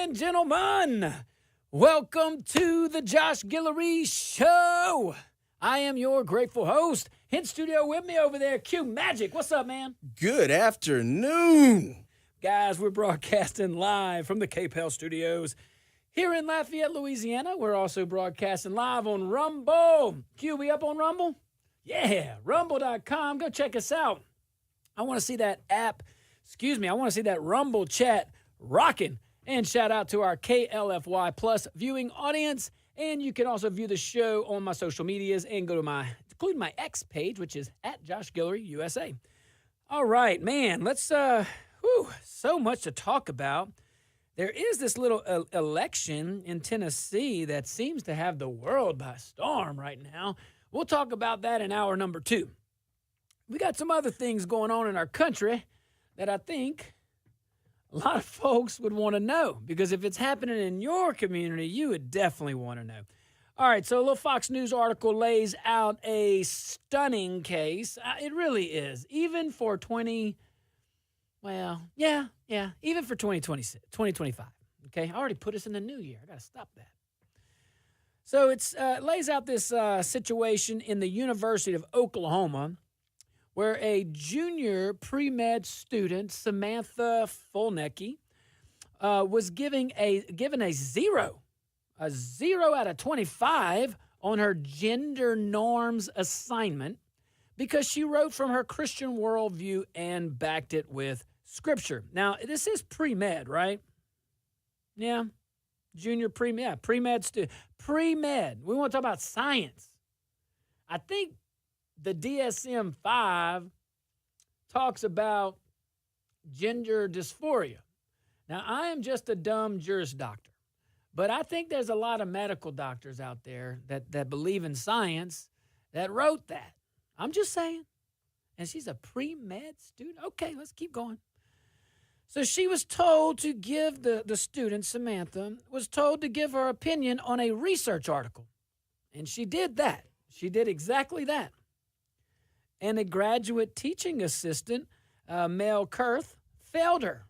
and gentlemen, welcome to the Josh Guillory Show. I am your grateful host. In studio with me over there, Q Magic. What's up, man? Good afternoon. Guys, we're broadcasting live from the KPEL studios here in Lafayette, Louisiana. We're also broadcasting live on Rumble. Q, we up on Rumble? Yeah, rumble.com. Go check us out. I want to see that I want to see that Rumble chat rocking. And shout out to our KLFY Plus viewing audience. And you can also view the show on my social medias and go to including my X page, which is at Josh Guillory USA. All right, man, let's, so much to talk about. There is this little election in Tennessee that seems to have the world by storm right now. We'll talk about that in hour number 2. We got some other things going on in our country that I think a lot of folks would want to know, because if it's happening in your community, you would definitely want to know. All right, so a little Fox News article lays out a stunning case. It really is. Even for even for 2025. Okay, I already put us in the new year. I got to stop that. So it lays out this situation in the University of Oklahoma, where a junior pre-med student, Samantha Fulnecki, was given a 0 out of 25 on her gender norms assignment because she wrote from her Christian worldview and backed it with scripture. Now, this is pre-med, right? Yeah, junior pre-med student. Pre-med, we want to talk about science. I think the DSM-5 talks about gender dysphoria. Now, I am just a dumb Juris Doctor, but I think there's a lot of medical doctors out there that believe in science that wrote that. I'm just saying. And she's a pre-med student? Okay, let's keep going. So she was told to give, the student, Samantha, was told to give her opinion on a research article. And she did that. She did exactly that. And a graduate teaching assistant, Mel Kurth, failed her.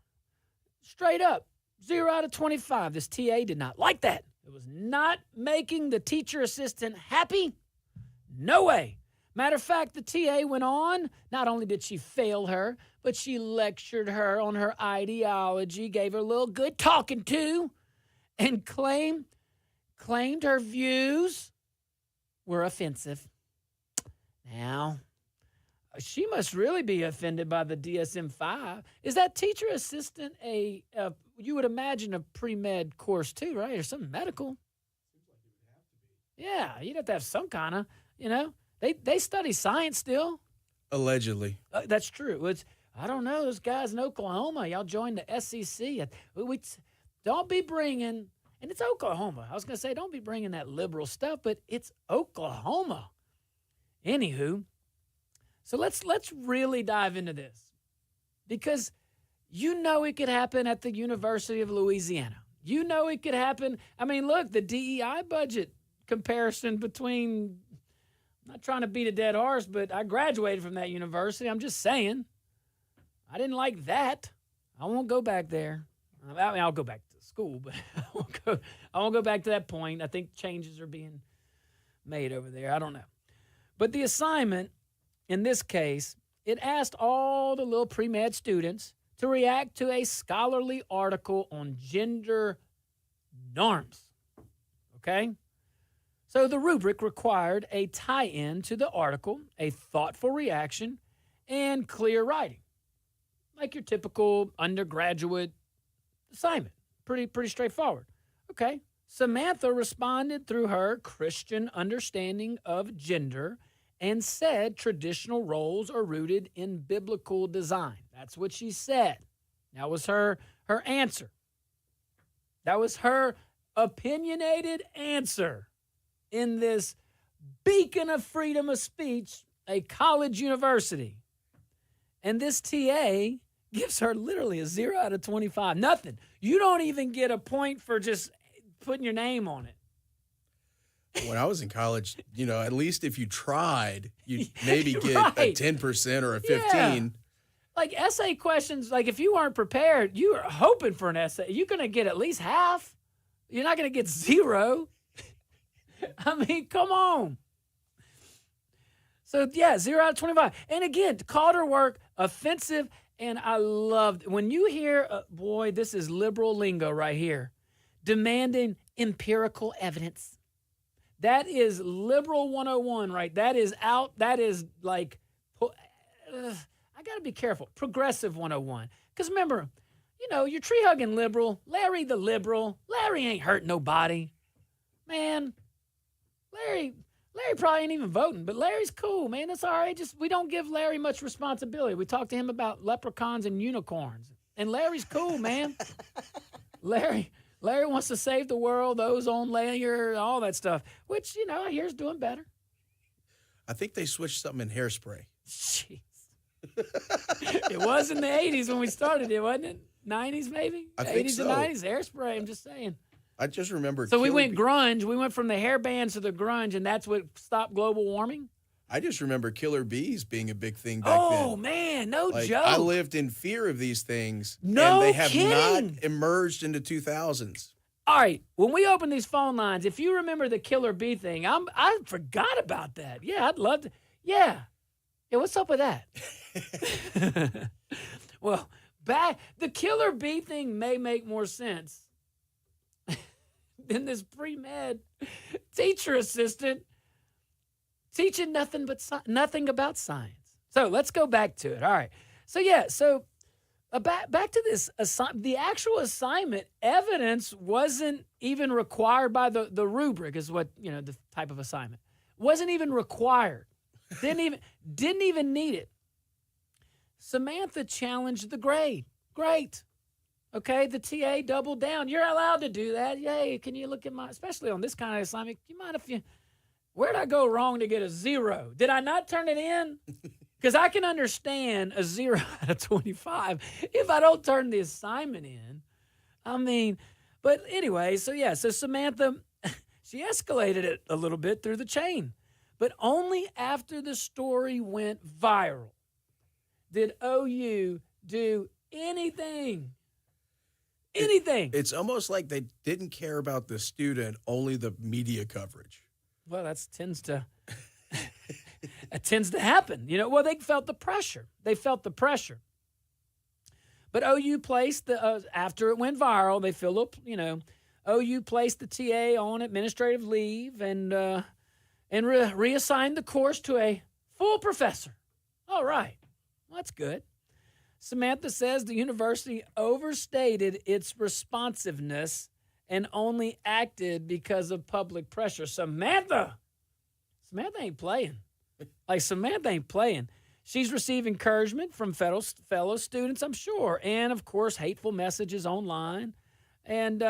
Straight up, 0 out of 25. This TA did not like that. It was not making the teacher assistant happy. No way. Matter of fact, the TA went on. Not only did she fail her, but she lectured her on her ideology, gave her a little good talking to, and claimed her views were offensive. Now, she must really be offended by the DSM-5. Is that teacher assistant you would imagine a pre-med course too, right? Or something medical? Seems like it would have to be. Yeah, you'd have to have some kind of, they study science still. Allegedly. That's true. I don't know, those guys in Oklahoma, y'all joined the SEC. Don't be bringing, and it's Oklahoma. I was going to say, don't be bringing that liberal stuff, but it's Oklahoma. Anywho, so let's really dive into this, because it could happen at the University of Louisiana. It could happen. I mean, look, the DEI budget comparison between, I'm not trying to beat a dead horse, but I graduated from that university. I'm just saying, I didn't like that. I won't go back there. I mean, I'll go back to school, but I won't go back to that point. I think changes are being made over there. I don't know. But the assignment, in this case, it asked all the little pre-med students to react to a scholarly article on gender norms. Okay? So the rubric required a tie-in to the article, a thoughtful reaction, and clear writing. Like your typical undergraduate assignment. Pretty straightforward. Okay. Samantha responded through her Christian understanding of gender and said traditional roles are rooted in biblical design. That's what she said. That was her answer. That was her opinionated answer in this beacon of freedom of speech, a college university. And this TA gives her literally a 0 out of 25. Nothing. You don't even get a point for just putting your name on it. When I was in college, at least if you tried, you'd maybe get a 10% or a 15%. like essay questions, like if you weren't prepared, you were hoping for an essay. You're going to get at least half. You're not going to get 0. I mean, come on. So, yeah, 0 out of 25. And again, called her work offensive, and I loved when you hear, boy, this is liberal lingo right here, demanding empirical evidence. That is liberal 101, right? That is out. That is like, I got to be careful. Progressive 101. Because remember, you know, you're tree-hugging liberal. Larry the liberal. Larry ain't hurt nobody. Man, Larry probably ain't even voting, but Larry's cool, man. That's all right. Just we don't give Larry much responsibility. We talk to him about leprechauns and unicorns. And Larry's cool, man. Larry wants to save the world, ozone layer, all that stuff, which, you know, I hear is doing better. I think they switched something in hairspray. Jeez. It was in the 80s when we started it, wasn't it? 90s maybe? I think 80s so. and 90s, hairspray, I'm just saying. I just remember. So we went grunge. We went from the hair bands to the grunge, and that's what stopped global warming? I just remember killer bees being a big thing back then. Oh, man, no Like, joke. I lived in fear of these things, No and they have kidding. not emerged into 2000s. All right, when we open these phone lines, if you remember the killer bee thing, I forgot about that. Yeah, I'd love to. Yeah, what's up with that? Well, the killer bee thing may make more sense than this pre-med teacher assistant teaching nothing about science. So let's go back to it. All right. So yeah. So back to this. The actual assignment evidence wasn't even required by the rubric. Is what the type of assignment wasn't even required. Didn't even need it. Samantha challenged the grade. Great. Okay, the TA doubled down. You're allowed to do that. Yay, can you look at especially on this kind of assignment, you mind if where'd I go wrong to get a 0? Did I not turn it in? Because I can understand a 0 out of 25 if I don't turn the assignment in. I mean, but anyway, so Samantha, she escalated it a little bit through the chain, but only after the story went viral did OU do anything. It's almost like they didn't care about the student, only the media coverage. Well, that tends to happen. Well, they felt the pressure. But OU placed after it went viral, they feel OU placed the TA on administrative leave and reassigned the course to a full professor. All right. Well, that's good. Samantha says the university overstated its responsiveness and only acted because of public pressure. Samantha ain't playing. Samantha ain't playing. She's received encouragement from fellow students, I'm sure, and, of course, hateful messages online. And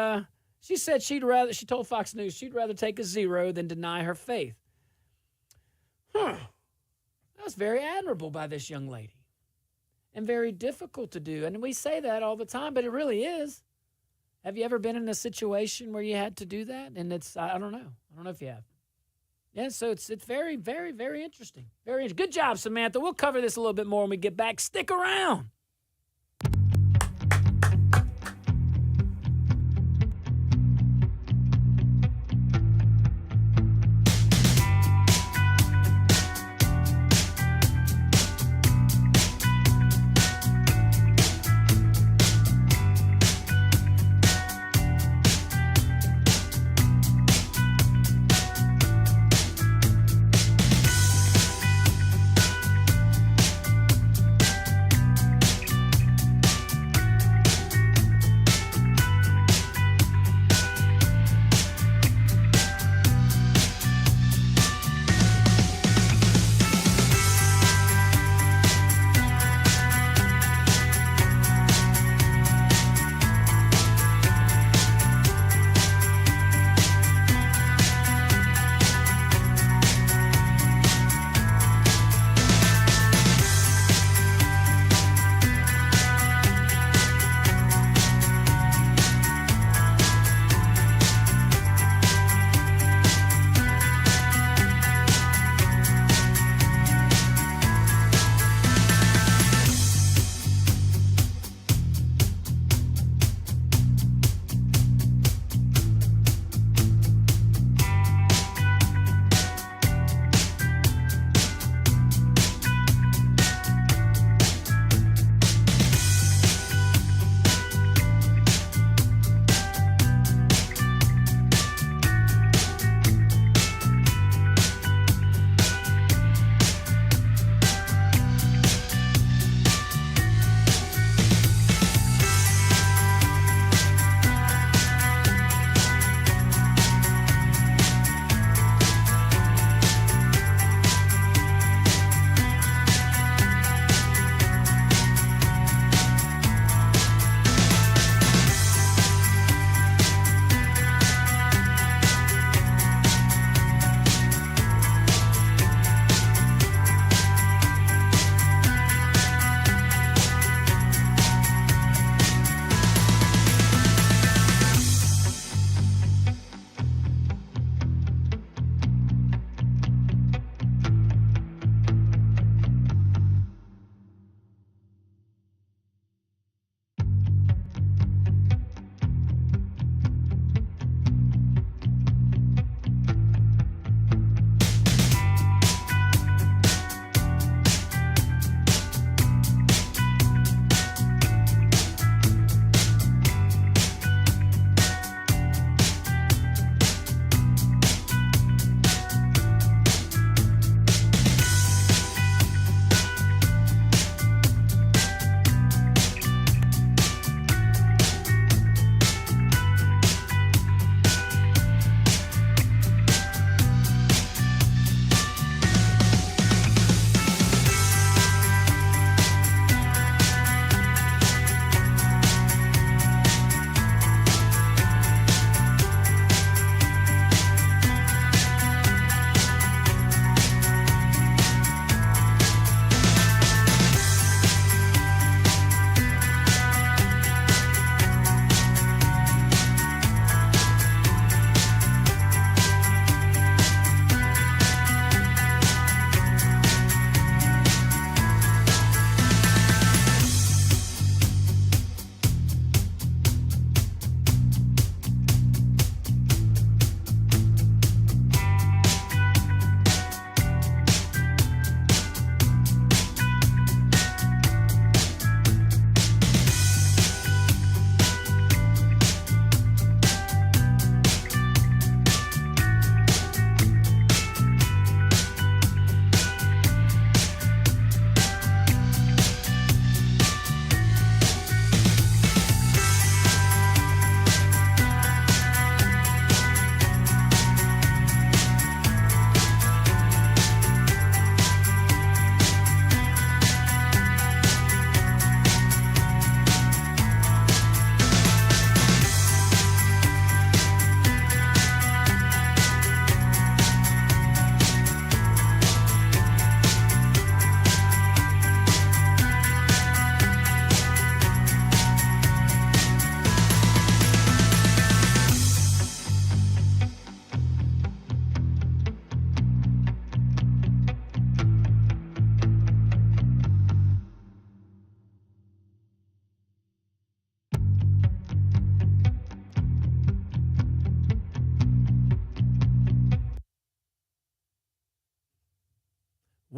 she said she told Fox News she'd rather take a 0 than deny her faith. That was very admirable by this young lady. And very difficult to do. And we say that all the time, but it really is. Have you ever been in a situation where you had to do that? And I don't know. I don't know if you have. Yeah, so it's very, very, very interesting. Very interesting. Good job, Samantha. We'll cover this a little bit more when we get back. Stick around.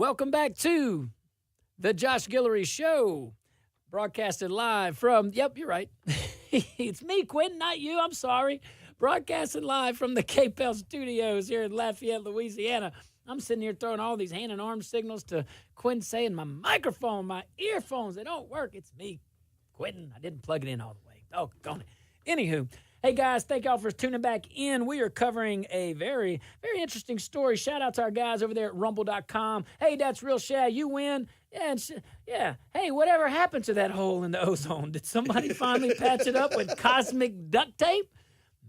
Welcome back to the Josh Guillory Show, broadcasted live from, yep, you're right. It's me, Quentin, not you. I'm sorry. Broadcasting live from the KPEL studios here in Lafayette, Louisiana. I'm sitting here throwing all these hand and arm signals to Quentin, saying my microphone, my earphones, they don't work. It's me, Quentin. I didn't plug it in all the way. Doggone it. Anywho, hey, guys, thank y'all for tuning back in. We are covering a very, very interesting story. Shout out to our guys over there at rumble.com. Hey, that's real, Shad. You win. Yeah. Hey, whatever happened to that hole in the ozone? Did somebody finally patch it up with cosmic duct tape?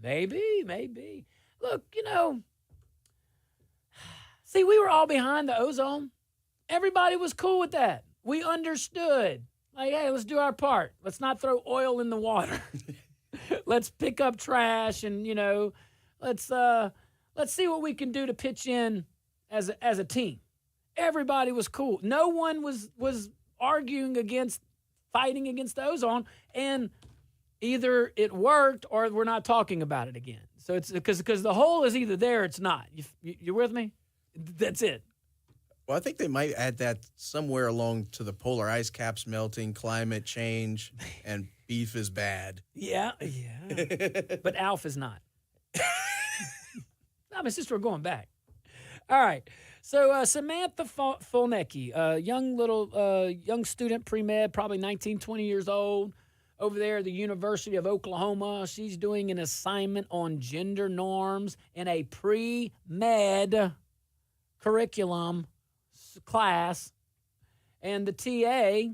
Maybe. Look, see, we were all behind the ozone. Everybody was cool with that. We understood. Like, hey, let's do our part. Let's not throw oil in the water. Let's pick up trash and, let's see what we can do to pitch in as a team. Everybody was cool. No one was arguing fighting against the ozone, and either it worked or we're not talking about it again. So it's because the hole is either there or it's not. You with me? That's it. Well, I think they might add that somewhere along to the polar ice caps melting, climate change, and beef is bad. Yeah. But Alf is not. No, my sister, we're going back. All right. So Samantha Fulnecki, young student, pre-med, probably 19, 20 years old, over there at the University of Oklahoma. She's doing an assignment on gender norms in a pre-med curriculum class, and the TA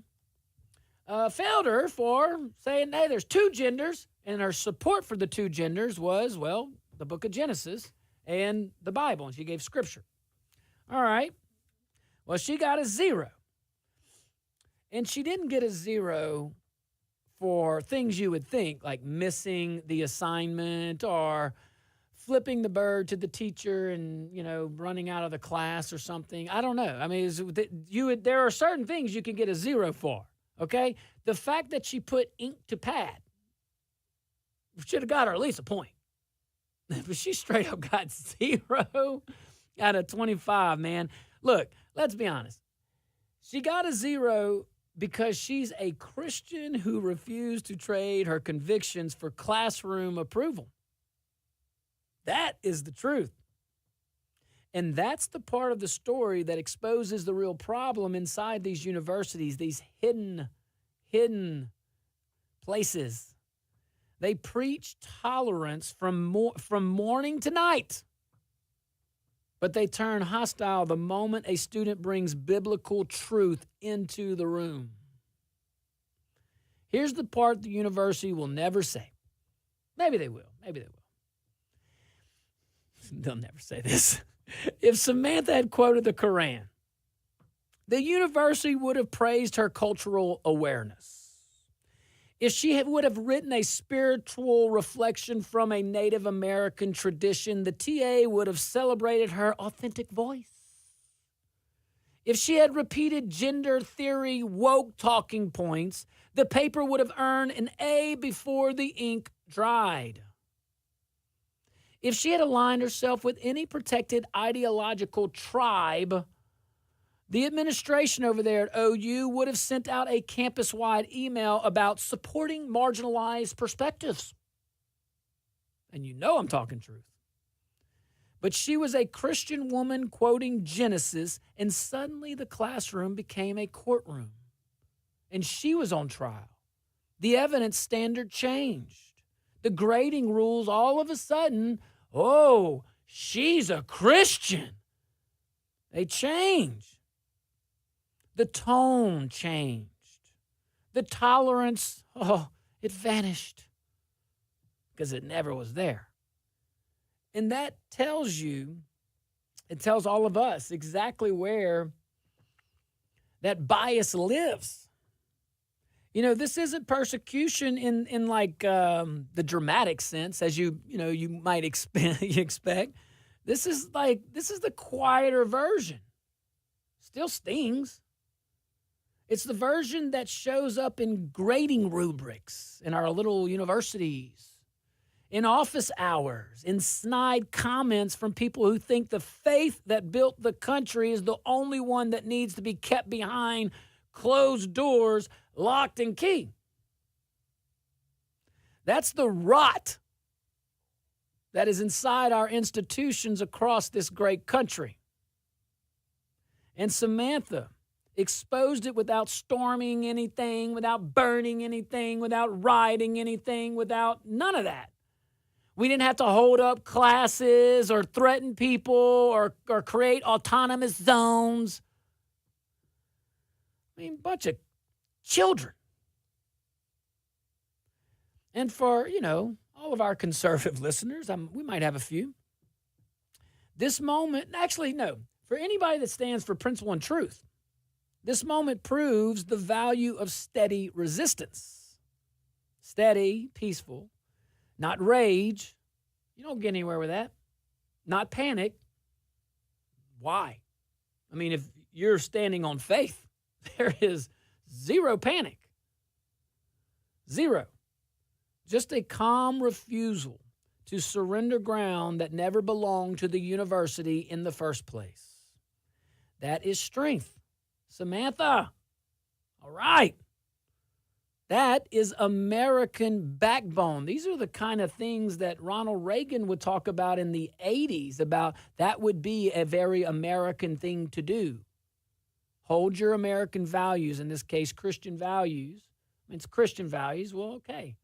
failed her for saying, hey, there's two genders, and her support for the two genders was, well, the book of Genesis and the Bible, and she gave scripture. All right. Well, she got a 0. And she didn't get a 0 for things you would think, like missing the assignment or flipping the bird to the teacher and, running out of the class or something. I don't know. I mean, there are certain things you can get a 0 for, okay? The fact that she put ink to pad should have got her at least a point. But she straight up got 0 out of 25, man. Look, let's be honest. She got a 0 because she's a Christian who refused to trade her convictions for classroom approval. That is the truth. And that's the part of the story that exposes the real problem inside these universities, these hidden places. They preach tolerance from morning to night, but they turn hostile the moment a student brings biblical truth into the room. Here's the part the university will never say. Maybe they will. They'll never say this. If Samantha had quoted the Quran, the university would have praised her cultural awareness. If she would have written a spiritual reflection from a Native American tradition, the TA would have celebrated her authentic voice. If she had repeated gender theory woke talking points, the paper would have earned an A before the ink dried. If she had aligned herself with any protected ideological tribe, the administration over there at OU would have sent out a campus-wide email about supporting marginalized perspectives. And I'm talking truth. But she was a Christian woman quoting Genesis, and suddenly the classroom became a courtroom. And she was on trial. The evidence standard changed. The grading rules all of a sudden, oh, she's a Christian. They changed. The tone changed. The tolerance, it vanished because it never was there. And that tells all of us exactly where that bias lives. This isn't persecution in like the dramatic sense, as you might expect. This is the quieter version. Still stings. It's the version that shows up in grading rubrics in our little universities. in office hours, in snide comments from people who think the faith that built the country is the only one that needs to be kept behind closed doors, locked and key. That's the rot that is inside our institutions across this great country. And Samantha exposed it without storming anything, without burning anything, without rioting anything, without none of that. We didn't have to hold up classes or threaten people or create autonomous zones. I mean, bunch of children. And for, all of our conservative listeners, we might have a few. This moment, actually, no, for anybody that stands for principle and truth, this moment proves the value of steady resistance. Steady, peaceful, not rage. You don't get anywhere with that. Not panic. Why? I mean, if you're standing on faith, there is zero panic. Zero. Just a calm refusal to surrender ground that never belonged to the university in the first place. That is strength. Samantha, all right. That is American backbone. These are the kind of things that Ronald Reagan would talk about in the 80s, about that would be a very American thing to do. Hold your American values, in this case, Christian values. It's Christian values. Well, okay.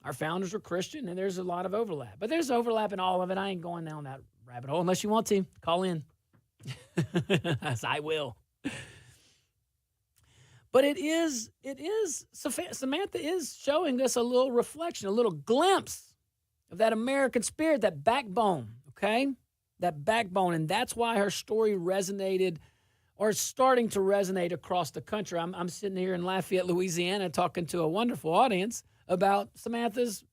Our founders were Christian, and there's a lot of overlap. But there's overlap in all of it. I ain't going down that rabbit hole unless you want to. Call in. As I will. But Samantha is showing us a little reflection, a little glimpse of that American spirit, that backbone, okay? That backbone. And that's why her story resonated, or is starting to resonate across the country. I'm sitting here in Lafayette, Louisiana, talking to a wonderful audience about Samantha's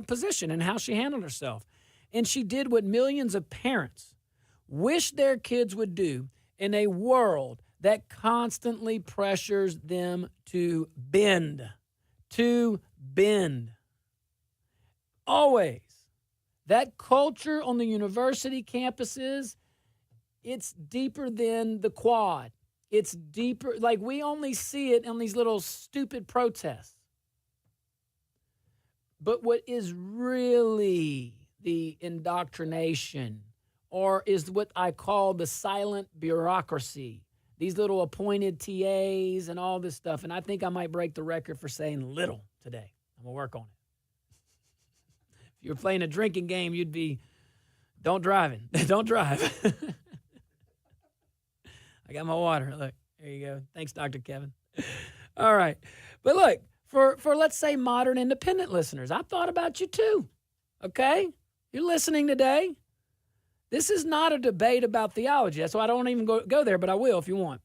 position and how she handled herself. And she did what millions of parents wish their kids would do in a world that constantly pressures them to bend. To bend. Always. That culture on the university campuses, it's deeper than the quad. It's deeper. Like, we only see it on these little stupid protests. But what is really the indoctrination, or is what I call the silent bureaucracy, these little appointed TAs and all this stuff. And I think I might break the record for saying little today. I'm going to work on it. If you were playing a drinking game, you'd be, don't driving. Don't drive. I got my water. Look, there you go. Thanks, Dr. Kevin. All right. But look, for let's say modern independent listeners, I thought about you too. Okay? You're listening today. This is not a debate about theology. That's why I don't even go there, but I will if you want.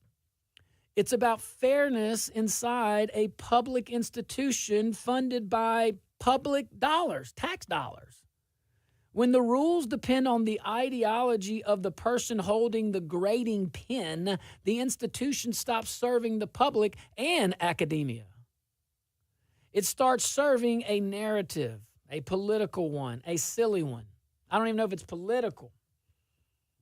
It's about fairness inside a public institution funded by public dollars, tax dollars. When the rules depend on the ideology of the person holding the grading pen, the institution stops serving the public and academia. It starts serving a narrative, a political one, a silly one. I don't even know if it's political.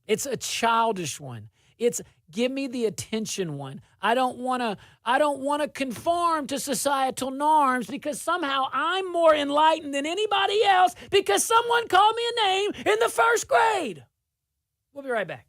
It's a childish one. It's give me the attention one. I don't want to conform to societal norms because somehow I'm more enlightened than anybody else because someone called me a name in the first grade. We'll be right back.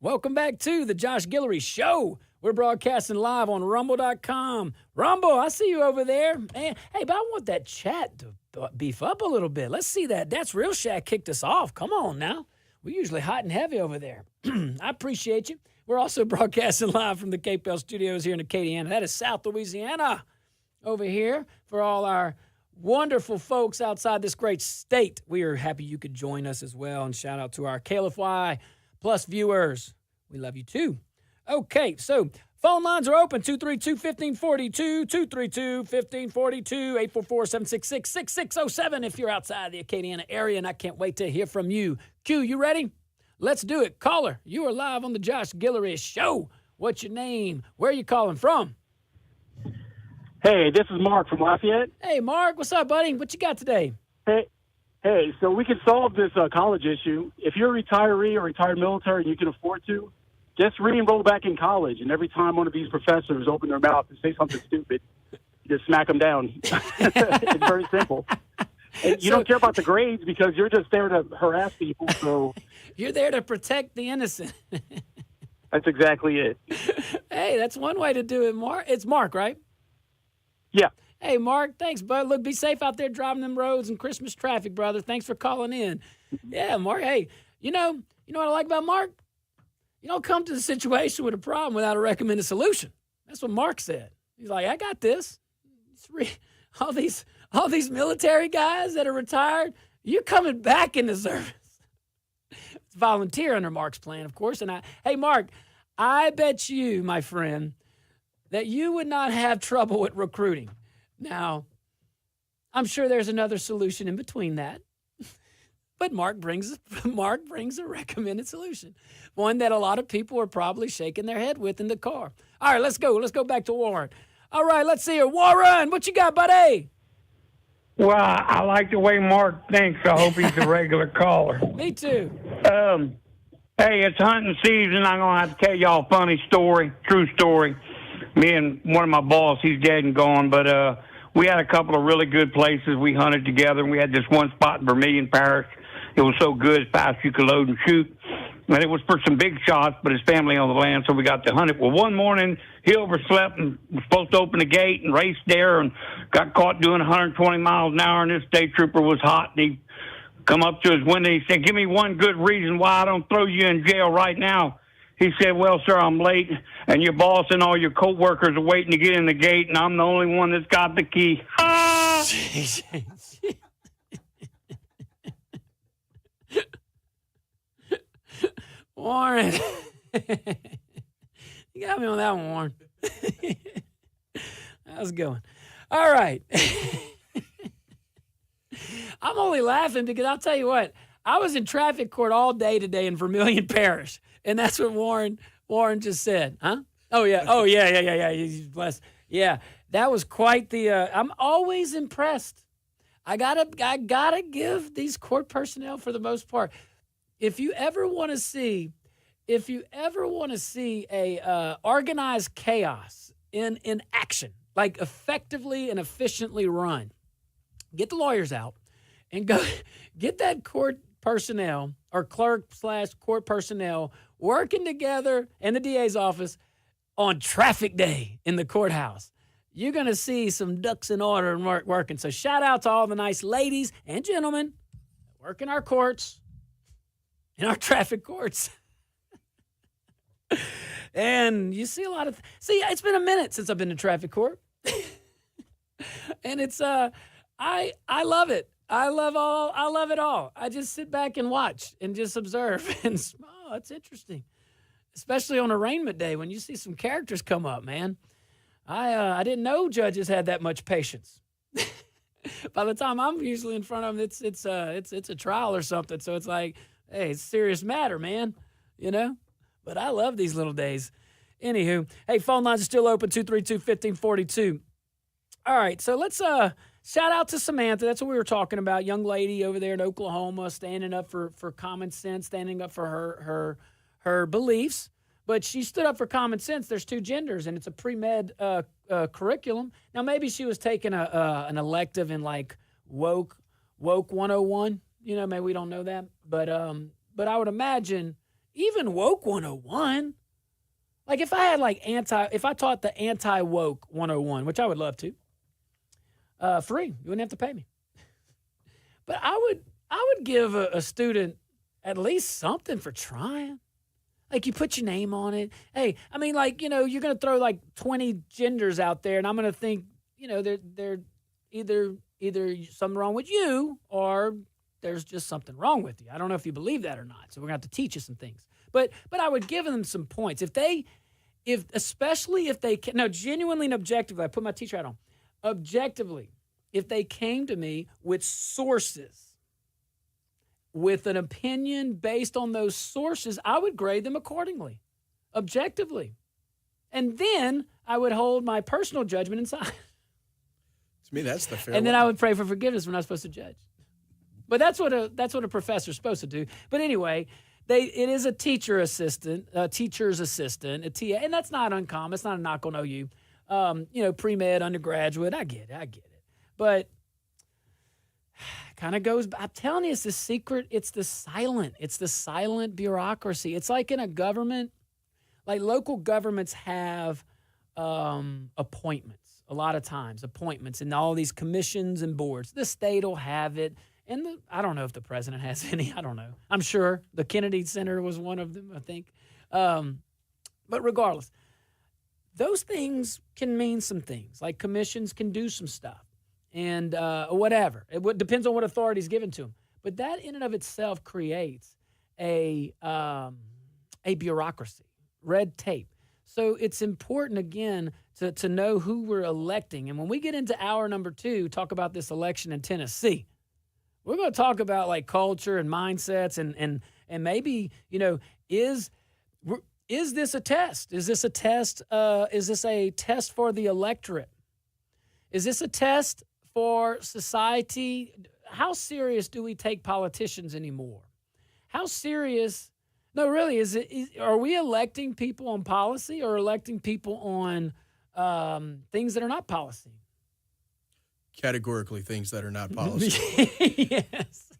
Welcome back to the Josh Guillory Show. We're broadcasting live on rumble.com. Rumble, I see you over there. Man, hey, but I want that chat to beef up a little bit. Let's see that. That's Real Shack kicked us off. Come on now. We're usually hot and heavy over there. I appreciate you. We're also broadcasting live from the KPL studios here in Acadiana. That is South Louisiana over here for all our wonderful folks outside this great state. We are happy you could join us as well. And shout out to our KLFY Plus viewers. We love you too. Okay, so phone lines are open, 232-1542, 232-1542, 844-766-6607 if you're outside the Acadiana area, and I can't wait to hear from you. Q, you ready? Let's do it. Caller, you are live on the Josh Guillory Show. What's your name? Where are you calling from? Hey, this is Mark from Lafayette. Hey, Mark, what's up, buddy? What you got today? Hey, so we can solve this college issue. If you're a retiree or retired military and you can afford to, just re-enroll back in college. And every time one of these professors open their mouth and say something stupid, you just smack them down. It's very simple. And you don't care about the grades because you're just there to harass people. So you're there to protect the innocent. That's exactly it. Hey, that's one way to do it, Mark. It's Mark, right? Yeah. Hey, Mark, thanks, bud. Look, be safe out there driving them roads and Christmas traffic, brother. Thanks for calling in. Yeah, Mark, hey, you know what I like about Mark? You don't come to the situation with a problem without a recommended solution. That's what Mark said. He's like, I got this. All these military guys that are retired, you're coming back in the service. It's volunteer under Mark's plan, of course. And hey, Mark, I bet you, my friend, that you would not have trouble with recruiting. Now, I'm sure there's another solution in between that. But Mark brings a recommended solution, one that a lot of people are probably shaking their head with in the car. All right, let's go. Let's go back to Warren. All right, let's see here. Warren, what you got, buddy? Well, I like the way Mark thinks. I hope he's a regular caller. Me too. Hey, it's hunting season. I'm going to have to tell y'all a funny story, true story. Me and one of my boss, he's dead and gone, but we had a couple of really good places we hunted together, and we had this one spot in Vermilion Parish. It was so good, as fast as you could load and shoot. And it was for some big shots, but his family on the land, so we got to hunt it. Well, one morning, he overslept and was supposed to open the gate and race there and got caught doing 120 miles an hour, and this state trooper was hot, and he come up to his window. He said, give me one good reason why I don't throw you in jail right now. He said, well, sir, I'm late, and your boss and all your co-workers are waiting to get in the gate, and I'm the only one that's got the key. Ah! Warren. You got me on that one, Warren. How's it going? All right. I'm only laughing because I'll tell you what, I was in traffic court all day today in Vermilion Parish. And that's what Warren just said, huh? Oh yeah. He's blessed. Yeah, that was quite the. I'm always impressed. I gotta give these court personnel, for the most part. If you ever want to see a organized chaos in action, like effectively and efficiently run, get the lawyers out and go get that court personnel or clerk/court personnel working together in the DA's office on traffic day in the courthouse. You're going to see some ducks in order and working. So shout out to all the nice ladies and gentlemen that work in our courts, in our traffic courts. And you see a lot of it's been a minute since I've been to traffic court. And it's I love it. I love it all. I just sit back and watch and just observe. And it's interesting, especially on arraignment day when you see some characters come up, man. I didn't know judges had that much patience. By the time I'm usually in front of them, it's a trial or something. So it's like, hey, it's a serious matter, man. You know. But I love these little days. Anywho, hey, phone lines are still open, 232-1542. All right, so let's shout out to Samantha. That's what we were talking about. Young lady over there in Oklahoma, standing up for common sense, standing up for her beliefs. But she stood up for common sense. There's two genders, and it's a pre-med curriculum. Now, maybe she was taking an elective in like woke 101. You know, maybe we don't know that. But I would imagine even woke 101. Like if I had if I taught the anti-woke 101, which I would love to, free, you wouldn't have to pay me. But I would give a student at least something for trying. Like you put your name on it. Hey, I mean, like, you're going to throw like 20 genders out there, and I'm going to think, they're either something wrong with you or there's just something wrong with you. I don't know if you believe that or not. So we're going to have to teach you some things. But I would give them some points. Especially if they can, no, genuinely and objectively, I put my teacher hat on. Objectively, if they came to me with sources, with an opinion based on those sources, I would grade them accordingly, objectively. And then I would hold my personal judgment inside. To me, that's the fair And then one. I would pray for forgiveness when I was supposed to judge. But that's what a professor's supposed to do. But anyway, it is a teacher's assistant, a TA, and that's not uncommon. It's not a knock on OU. Pre-med, undergraduate, I get it. But kind of goes, I'm telling you, it's the secret. It's the silent bureaucracy. It's like in a government, like local governments have appointments, a lot of times, appointments in all these commissions and boards. The state will have it. And I don't know if the president has any. I don't know. I'm sure the Kennedy Center was one of them, I think. But regardless, those things can mean some things. Like commissions can do some stuff. And whatever. It depends on what authority is given to them. But that in and of itself creates a bureaucracy, red tape. So it's important, again, to know who we're electing. And when we get into hour number 2, talk about this election in Tennessee, we're going to talk about like culture and mindsets and maybe, is this a test? Is this a test? Is this a test for the electorate? Is this a test for society? How serious do we take politicians anymore? How serious? No, really, are we electing people on policy or electing people on things that are not policy? Categorically things that are not policy. Yes.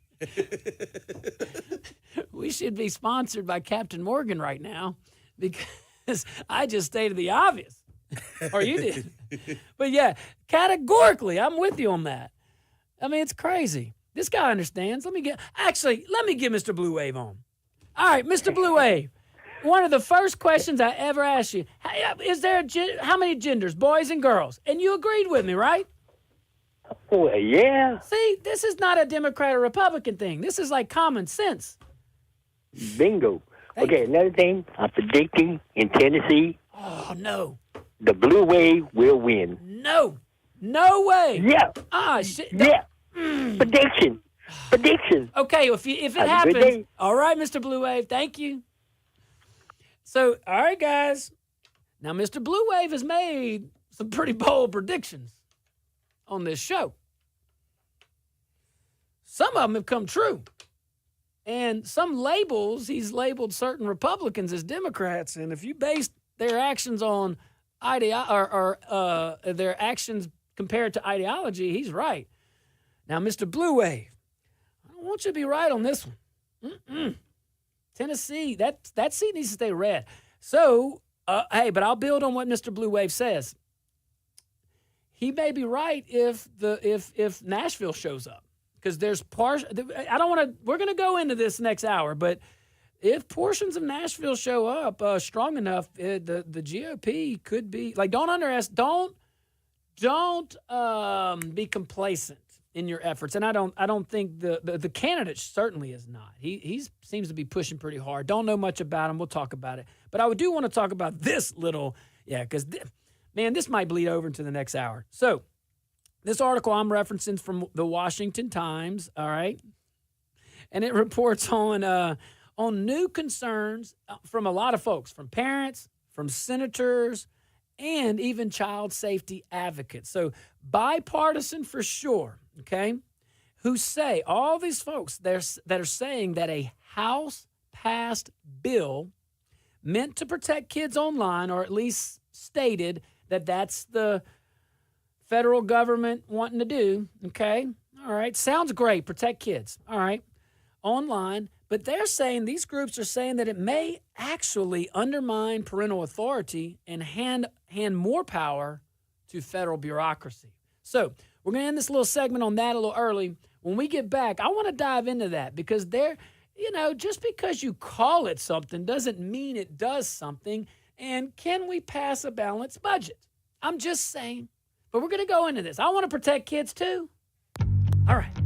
We should be sponsored by Captain Morgan right now because I just stated the obvious. Or you did. But yeah, categorically, I'm with you on that. I mean, it's crazy. This guy understands. Let me get Mr. Blue Wave on. All right, Mr. Blue Wave. One of the first questions I ever asked you, is there how many genders, boys and girls? And you agreed with me, right? Well, yeah. See, this is not a Democrat or Republican thing. This is like common sense. Bingo. Okay, another thing, I'm predicting in Tennessee. Oh, no. The blue wave will win. No way. Yeah. Shit. Yeah. Prediction. Okay, if it Have a good happens, day. all right, Mr. Blue Wave, thank you. So, all right, guys. Now, Mr. Blue Wave has made some pretty bold predictions on this show. Some of them have come true. And some labels, he's labeled certain Republicans as Democrats. And if you base their actions on their actions compared to ideology, he's right. Now, Mr. Blue Wave, I don't want you to be right on this one. Tennessee, that seat needs to stay red. So, hey, but I'll build on what Mr. Blue Wave says. He may be right if Nashville shows up, because there's we're going to go into this next hour, but if portions of Nashville show up strong enough, the GOP could be like, don't be complacent in your efforts. And I don't think the candidate certainly is not. He seems to be pushing pretty hard. Don't know much about him. We'll talk about it. But I do want to talk about this little, because man, this might bleed over into the next hour. So this article I'm referencing from the Washington Times, all right? And it reports on new concerns from a lot of folks, from parents, from senators, and even child safety advocates. So bipartisan for sure, okay? Who say, all these folks that are saying that a House-passed bill meant to protect kids online, or at least stated that that's the federal government wanting to do, okay? All right, sounds great, protect kids, all right, online, But they're saying, these groups are saying that it may actually undermine parental authority and hand more power to federal bureaucracy. So we're going to end this little segment on that a little early. When we get back, I want to dive into that because just because you call it something doesn't mean it does something. And can we pass a balanced budget? I'm just saying. But we're going to go into this. I want to protect kids too. All right.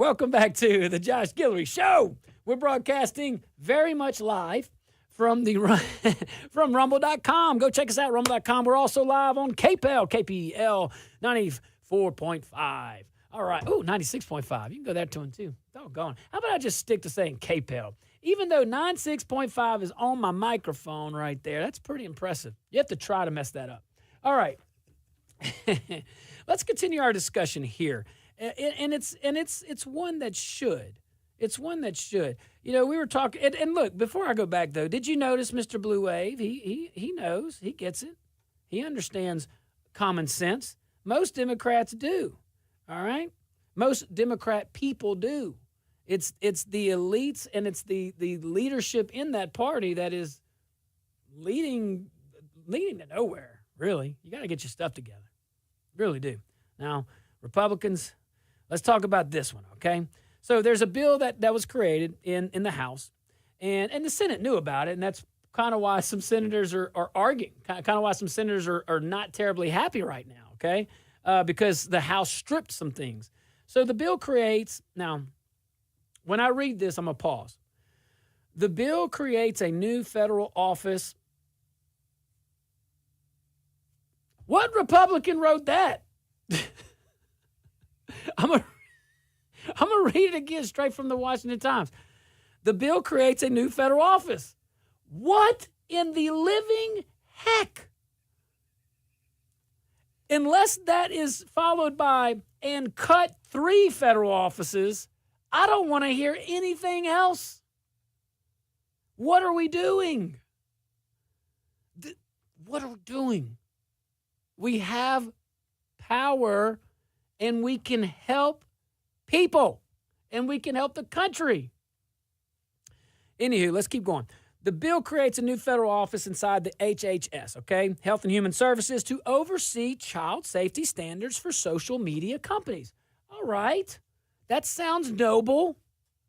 Welcome back to the Josh Guillory Show. We're broadcasting very much live from from rumble.com. Go check us out, rumble.com. We're also live on KPL 94.5. All right. Ooh, 96.5. You can go there to one too. Doggone. How about I just stick to saying KPL? Even though 96.5 is on my microphone right there, that's pretty impressive. You have to try to mess that up. All right. Let's continue our discussion here. And it's one that should. It's one that should. You know, we were talking, and look, before I go back though, did you notice Mr. Blue Wave? He knows, he gets it. He understands common sense. Most Democrats do. All right? Most Democrat people do. It's the elites and it's the leadership in that party that is leading to nowhere, really. You got to get your stuff together. Really do. Now, Republicans, let's talk about this one, okay? So there's a bill that was created in the House, and the Senate knew about it, and that's kind of why some senators are arguing, kind of why some senators are not terribly happy right now, okay? Because the House stripped some things. So the bill creates, now, when I read this, I'm going to pause. The bill creates a new federal office. What Republican wrote that? I'm going to read it again straight from the Washington Times. The bill creates a new federal office. What in the living heck? Unless that is followed by and cut 3 federal offices, I don't want to hear anything else. What are we doing? What are we doing? We have power and we can help people and we can help the country. Anywho, let's keep going. The bill creates a new federal office inside the HHS, okay? Health and Human Services, to oversee child safety standards for social media companies. All right. That sounds noble.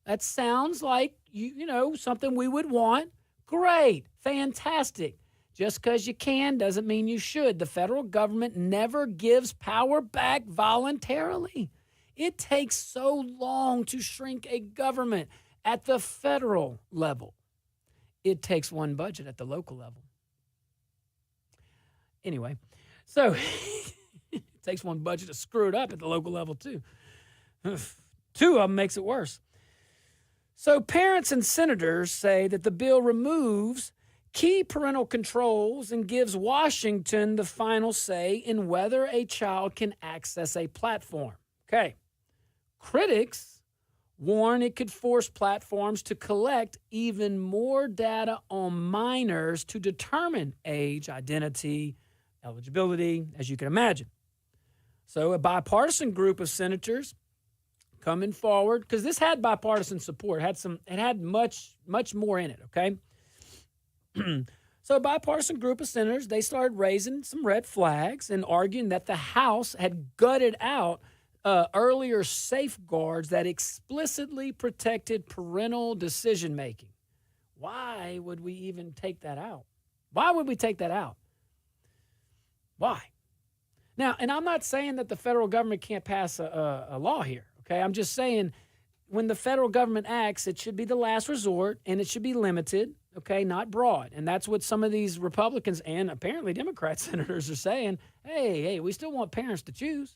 That sounds like, you know, something we would want. Great. Fantastic. Just because you can doesn't mean you should. The federal government never gives power back voluntarily. It takes so long to shrink a government at the federal level. It takes one budget at the local level. Anyway, so it takes one budget to screw it up at the local level too. 2 of them makes it worse. So parents and senators say that the bill removes key parental controls and gives Washington the final say in whether a child can access a platform. Okay. Critics warn it could force platforms to collect even more data on minors to determine age, identity, eligibility, as you can imagine. So a bipartisan group of senators coming forward, because this had bipartisan support, it had much more in it, okay? So a bipartisan group of senators, they started raising some red flags and arguing that the House had gutted out earlier safeguards that explicitly protected parental decision-making. Why would we even take that out? Why would we take that out? Why? Now, and I'm not saying that the federal government can't pass a law here, okay? I'm just saying when the federal government acts, it should be the last resort and it should be limited, okay, not broad. And that's what some of these Republicans and apparently Democrat senators are saying. Hey, we still want parents to choose.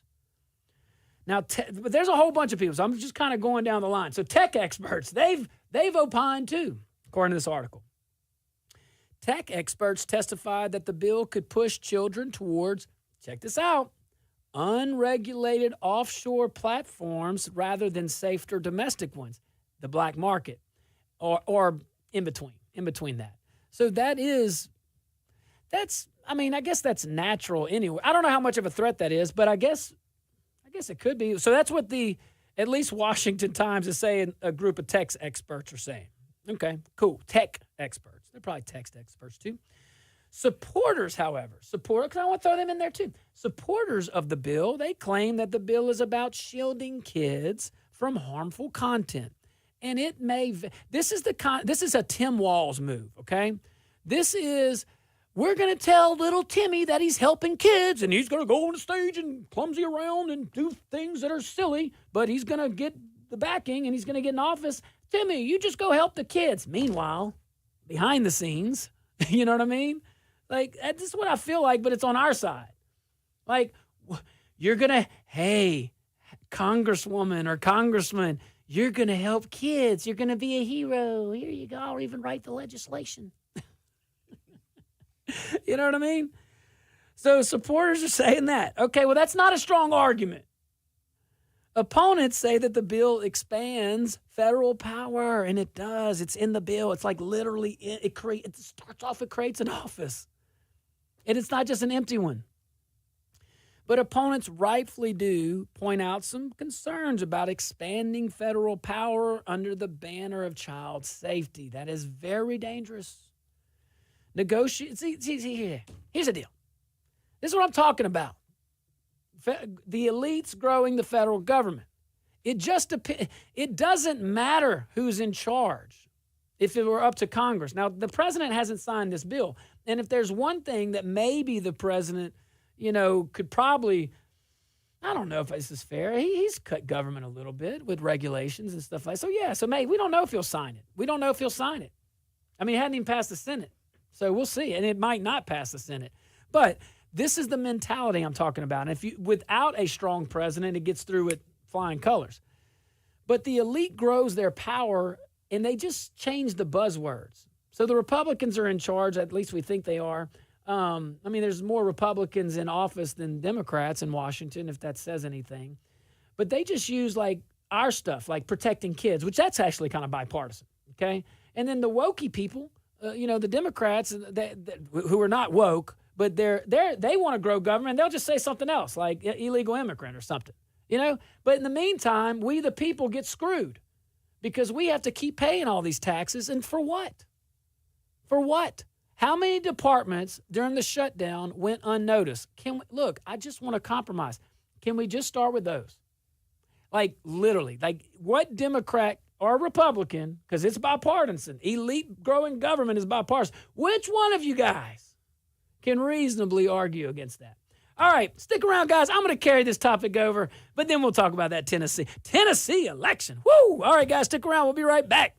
Now, but there's a whole bunch of people, so I'm just kind of going down the line. So tech experts, they've opined too, according to this article. Tech experts testified that the bill could push children towards, check this out, unregulated offshore platforms rather than safer domestic ones, the black market, or in between that. So I guess that's natural anyway. I don't know how much of a threat that is, but I guess it could be. So that's what at least Washington Times is saying a group of tech experts are saying. Okay, cool. Tech experts. They're probably text experts too. Supporters, however, because I want to throw them in there too. Supporters of the bill, they claim that the bill is about shielding kids from harmful content. And it may, this is a Tim Walz move, okay? We're going to tell little Timmy that he's helping kids, and he's going to go on the stage and clumsy around and do things that are silly, but he's going to get the backing and he's going to get in office. Timmy, you just go help the kids. Meanwhile, behind the scenes, you know what I mean? Like, this is what I feel like, but it's on our side. Like, you're going to, hey, congresswoman or congressman, you're going to help kids. You're going to be a hero. Here you go. I'll even write the legislation. You know what I mean? So supporters are saying that. Okay, well, that's not a strong argument. Opponents say that the bill expands federal power, and it does. It's in the bill. It's like literally, it starts off, it creates an office. And it's not just an empty one. But opponents rightfully do point out some concerns about expanding federal power under the banner of child safety. That is very dangerous. Here's the deal. This is what I'm talking about. The elites growing the federal government. It doesn't matter who's in charge if it were up to Congress. Now, the president hasn't signed this bill. And if there's one thing that maybe the president, could probably, I don't know if this is fair. He's cut government a little bit with regulations and stuff like that. So, yeah, maybe we don't know if he'll sign it. We don't know if he'll sign it. I mean, it hadn't even passed the Senate. So we'll see. And it might not pass the Senate. But this is the mentality I'm talking about. And without a strong president, it gets through with flying colors. But the elite grows their power, and they just change the buzzwords. So the Republicans are in charge, at least we think they are. There's more Republicans in office than Democrats in Washington, if that says anything. But they just use, like, our stuff, like protecting kids, which that's actually kind of bipartisan, okay? And then the wokey people, the Democrats who are not woke, but they want to grow government. They'll just say something else, like illegal immigrant or something, But in the meantime, we the people get screwed because we have to keep paying all these taxes. And for what? For what? How many departments during the shutdown went unnoticed? Look, I just want to compromise. Can we just start with those? Like, literally, like what Democrat or Republican, because it's bipartisan, elite growing government is bipartisan. Which one of you guys can reasonably argue against that? All right, stick around, guys. I'm going to carry this topic over, but then we'll talk about that Tennessee election. Woo! All right, guys, stick around. We'll be right back.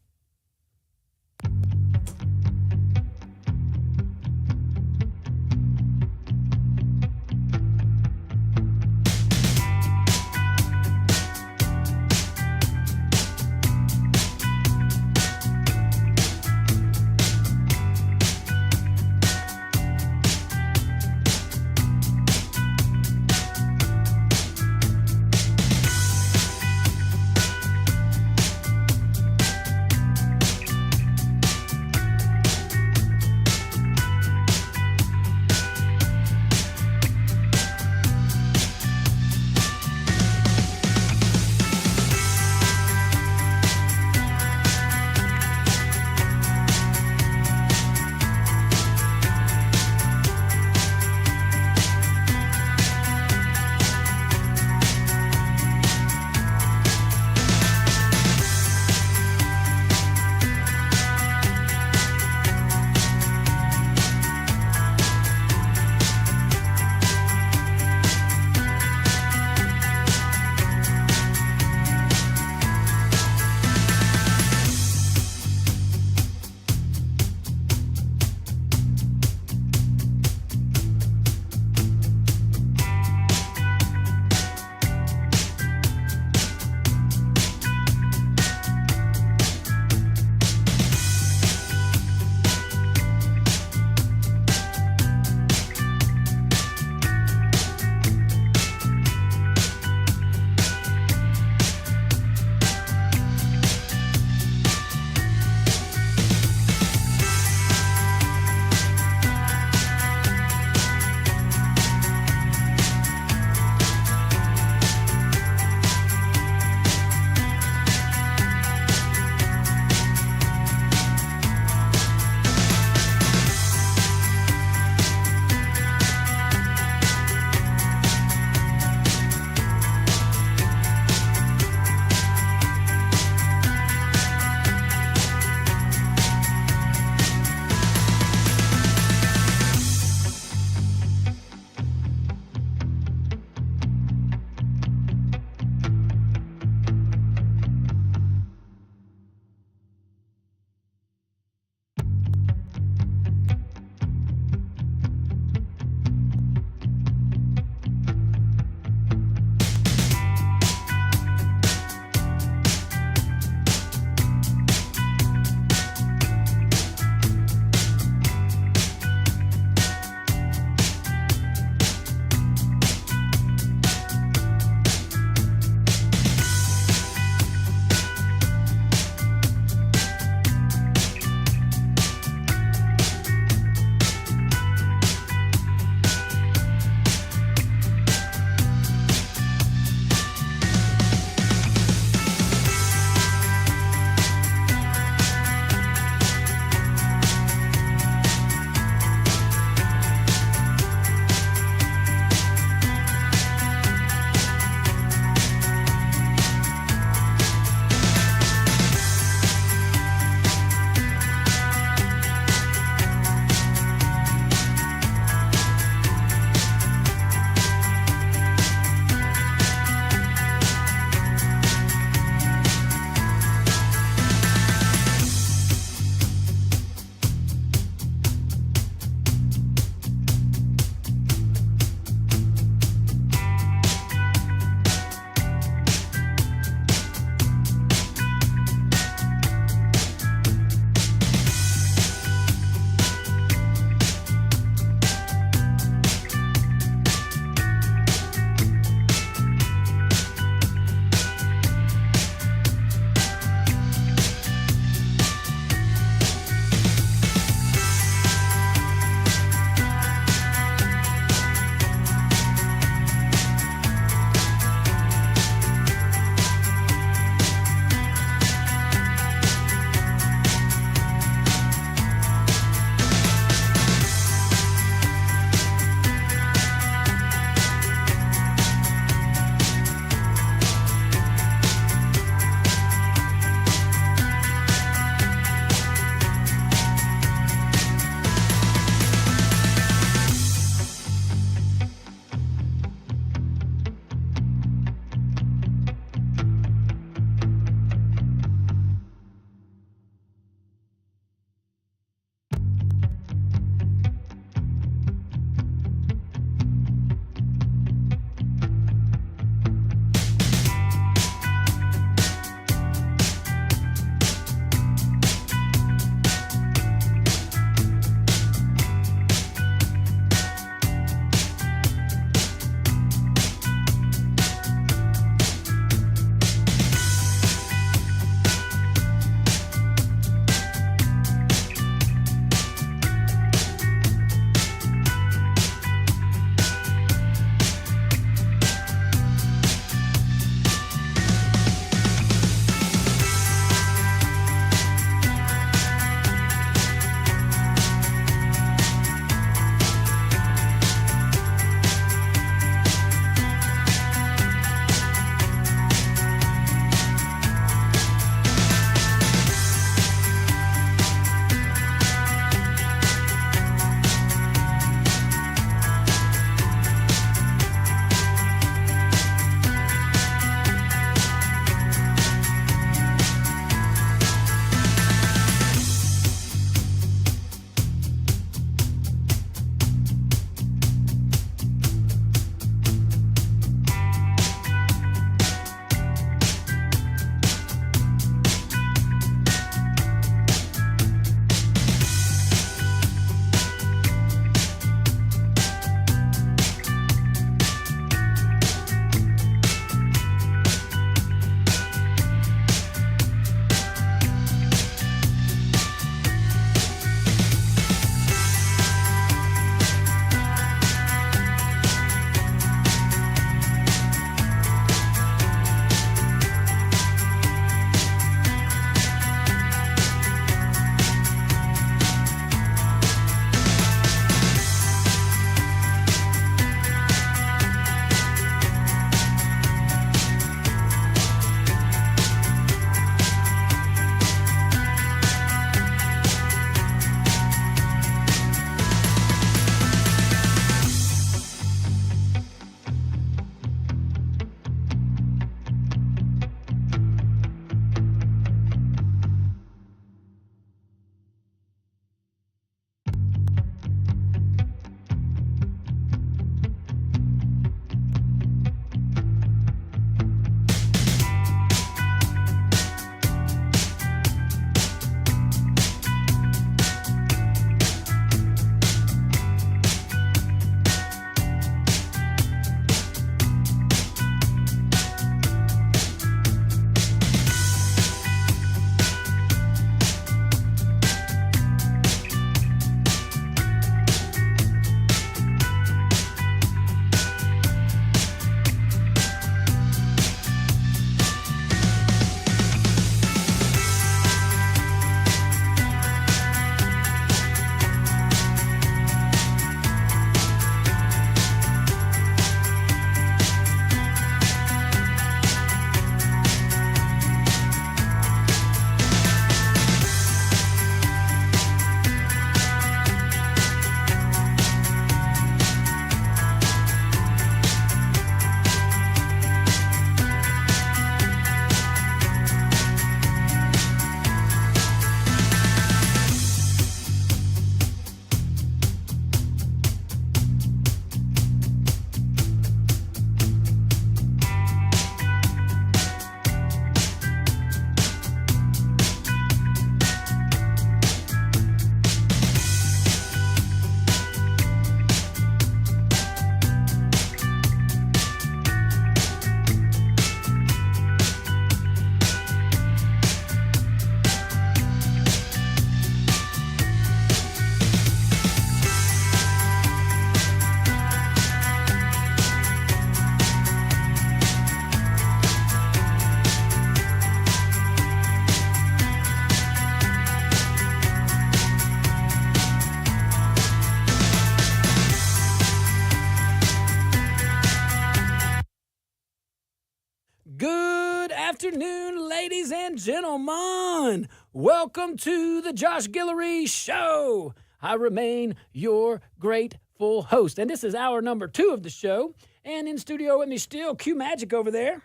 afternoon, ladies and gentlemen. Welcome to the Josh Guillory Show. I remain your grateful host. And this is hour number 2 of the show. And in studio with me still, Q Magic over there.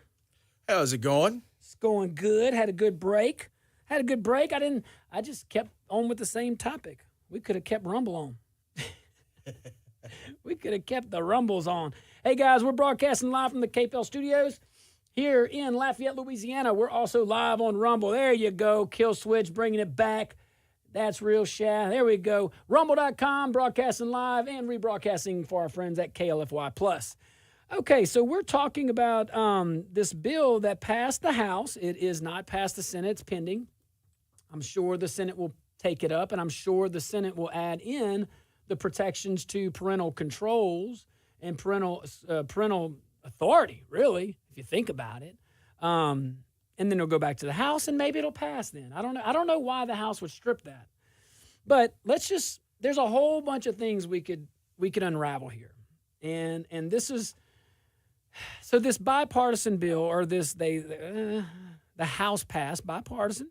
How's it going? It's going good. Had a good break. I just kept on with the same topic. We could have kept Rumble on. We could have kept the Rumbles on. Hey, guys, we're broadcasting live from the KPL studios here in Lafayette, Louisiana. We're also live on Rumble. There you go. Kill Switch, bringing it back. That's real Shad. There we go. Rumble.com, broadcasting live and rebroadcasting for our friends at KLFY+. Okay, so we're talking about this bill that passed the House. It is not passed the Senate. It's pending. I'm sure the Senate will take it up, and I'm sure the Senate will add in the protections to parental controls and parental authority, really, if you think about it. And then it'll go back to the House, and maybe it'll pass then. I don't know why the House would strip that. But there's a whole bunch of things we could unravel here. And this is, so this bipartisan bill, or the House passed bipartisan.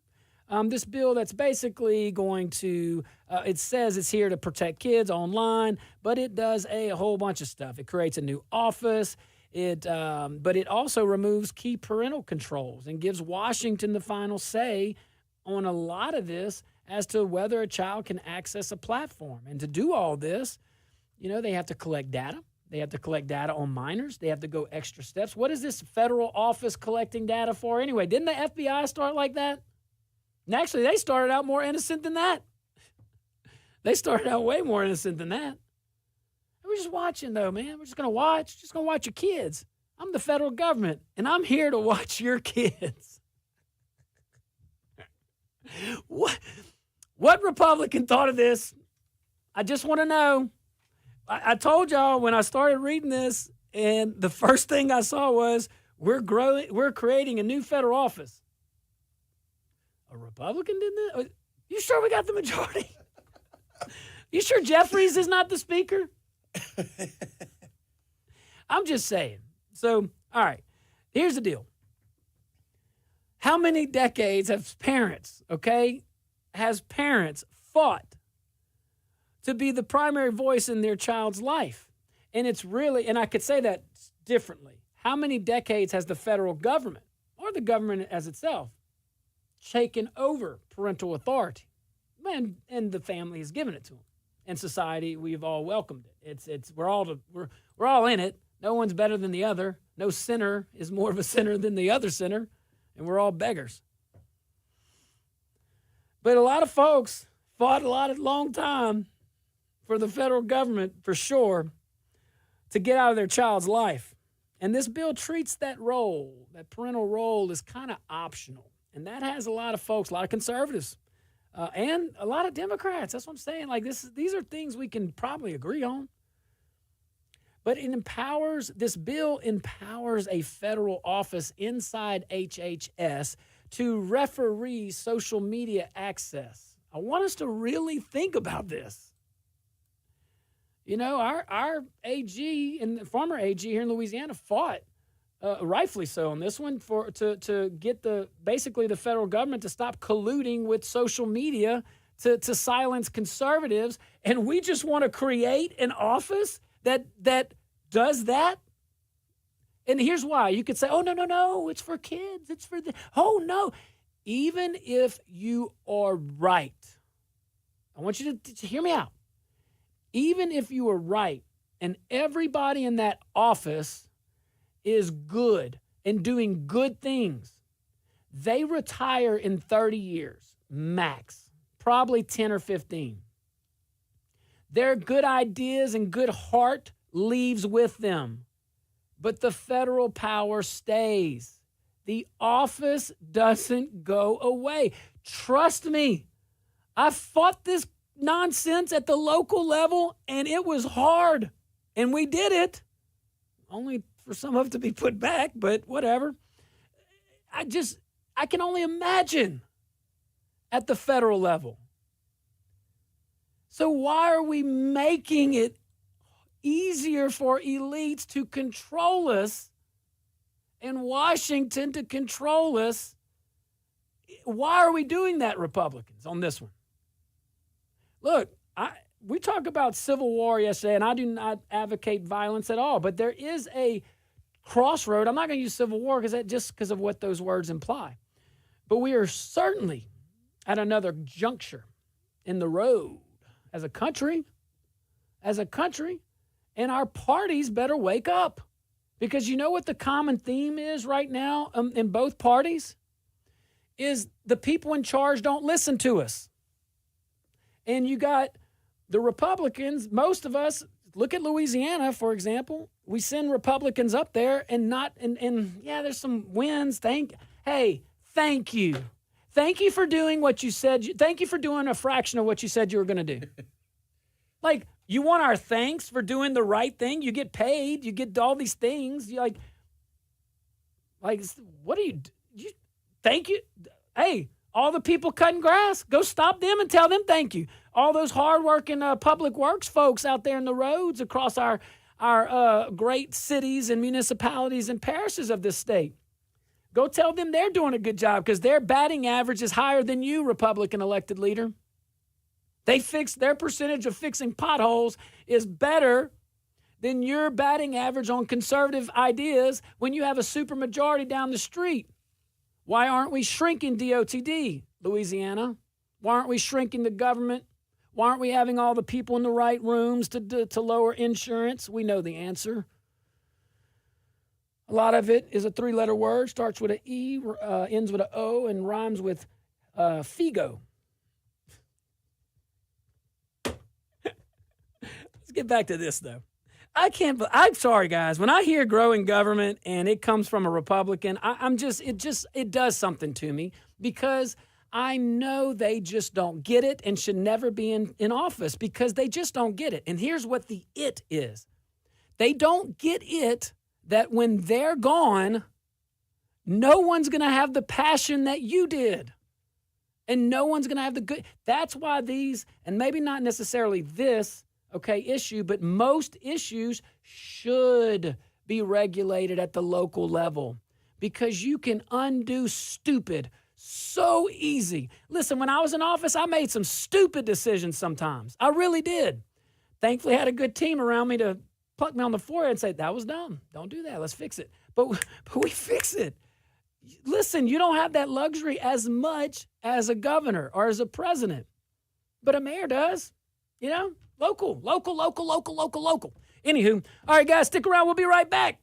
This bill that's basically going to, it says it's here to protect kids online, but it does a whole bunch of stuff. It creates a new office, but it also removes key parental controls and gives Washington the final say on a lot of this as to whether a child can access a platform. And to do all this, they have to collect data. They have to collect data on minors. They have to go extra steps. What is this federal office collecting data for anyway? Didn't the FBI start like that? And actually, they started out more innocent than that. They started out way more innocent than that. We're just watching, though, man. We're just going to watch. Just going to watch your kids. I'm the federal government, and I'm here to watch your kids. What Republican thought of this? I just want to know. I told y'all when I started reading this, and the first thing I saw was we're creating a new federal office. A Republican did that? You sure we got the majority? You sure Jeffries is not the speaker? I'm just saying. So, all right, here's the deal. How many decades has parents fought to be the primary voice in their child's life? And it's really, and I could say that differently. How many decades has the federal government, or the government as itself, taken over parental authority? And the family has given it to them. And society, we've all welcomed it. We're all in it. No one's better than the other. No sinner is more of a sinner than the other sinner, and we're all beggars. But a lot of folks fought long time for the federal government, for sure, to get out of their child's life. And this bill treats that role, that parental role, as kind of optional. And that has a lot of folks, a lot of conservatives, and a lot of Democrats. That's what I'm saying. Like these are things we can probably agree on. But this bill empowers a federal office inside HHS to referee social media access. I want us to really think about this. Our AG and former AG here in Louisiana fought, rightfully so, on this one to get basically the federal government to stop colluding with social media to silence conservatives, and we just want to create an office that does that. And here's why. You could say, oh, no, it's for kids. It's for oh, no. Even if you are right, I want you to hear me out. Even if you are right and everybody in that office is good and doing good things, they retire in 30 years, max, probably 10 or 15. Their good ideas and good heart leaves with them, but the federal power stays. The office doesn't go away. Trust me, I fought this nonsense at the local level, and it was hard, and we did it. Only for some of it to be put back, but whatever. I can only imagine at the federal level. So why are we making it easier for elites to control us in Washington to control us. Why are we doing that, Republicans, on this one? Look, we talked about civil war yesterday, and I do not advocate violence at all, but there is a crossroad. I'm not going to use civil war because of what those words imply. But we are certainly at another juncture in the road as a country, and our parties better wake up. Because you know what the common theme is right now in both parties? Is the people in charge don't listen to us. And you got the Republicans, most of us, look at Louisiana, for example. We send Republicans up there and yeah, there's some wins. Thank you. Thank you for doing what you said. Thank you for doing a fraction of what you said you were going to do. Like, you want our thanks for doing the right thing? You get paid. You get all these things. You like, what do you thank you? Hey, all the people cutting grass, go stop them and tell them thank you. All those hardworking public works folks out there in the roads across our great cities and municipalities and parishes of this state. Go tell them they're doing a good job because their batting average is higher than you, Republican elected leader. Their percentage of fixing potholes is better than your batting average on conservative ideas when you have a supermajority down the street. Why aren't we shrinking DOTD, Louisiana? Why aren't we shrinking the government? Why aren't we having all the people in the right rooms to lower insurance? We know the answer. A lot of it is a three-letter word, starts with an E, ends with an O, and rhymes with figo. Let's get back to this, though. I'm sorry, guys. When I hear growing government and it comes from a Republican, it does something to me because I know they just don't get it and should never be in office because they just don't get it. And here's what the it is. They don't get it that when they're gone, no one's going to have the passion that you did. And no one's going to have the good. That's why these, and maybe not necessarily this, issue, but most issues should be regulated at the local level because you can undo stupid so easy. Listen, when I was in office, I made some stupid decisions sometimes. I really did. Thankfully, I had a good team around me to pluck me on the forehead and say, that was dumb. Don't do that. Let's fix it. But we fix it. Listen, you don't have that luxury as much as a governor or as a president, but a mayor does, Local. Anywho, all right, guys, stick around. We'll be right back.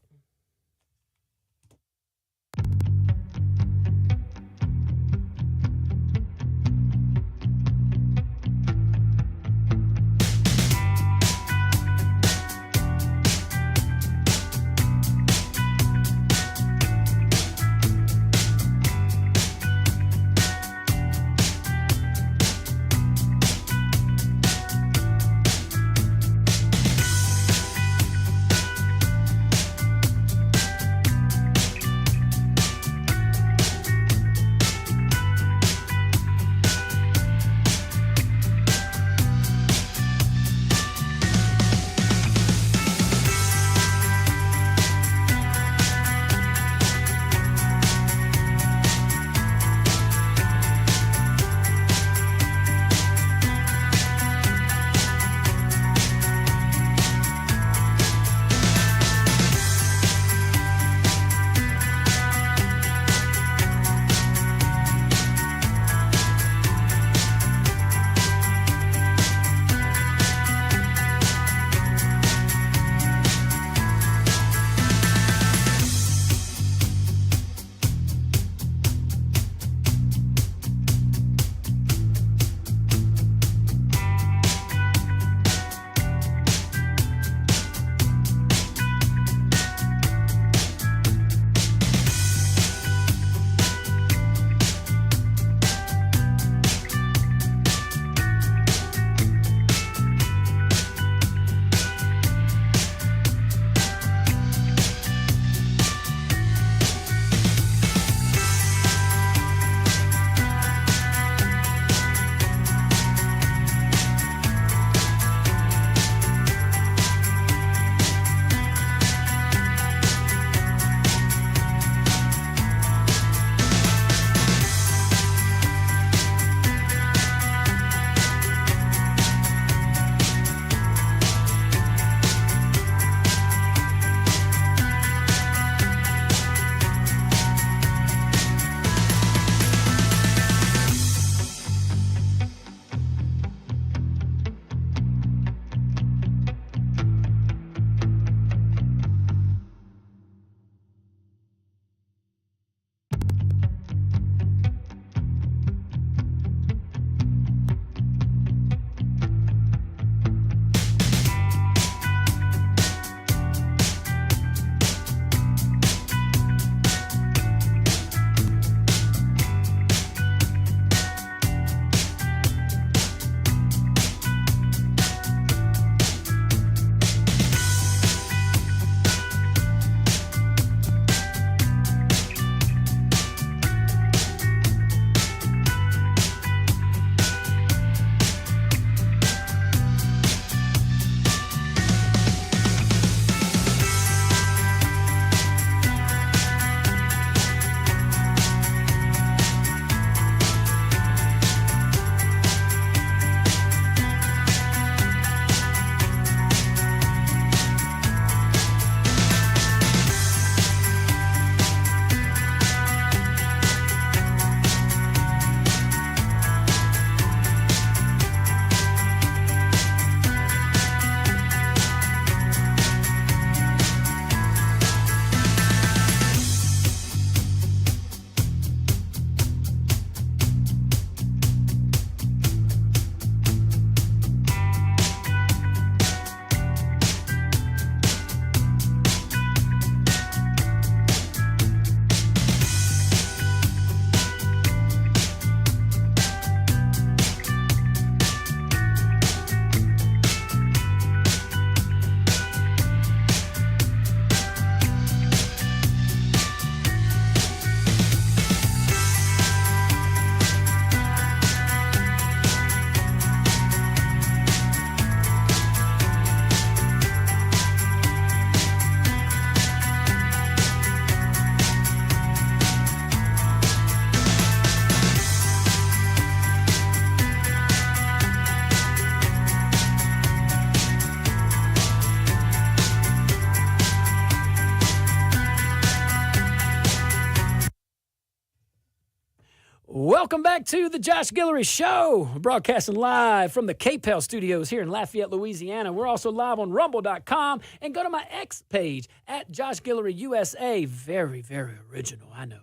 Welcome back to the Josh Guillory Show, broadcasting live from the KPEL studios here in Lafayette, Louisiana. We're also live on rumble.com, and go to my X page at Josh Guillory USA. Very, very original, I know.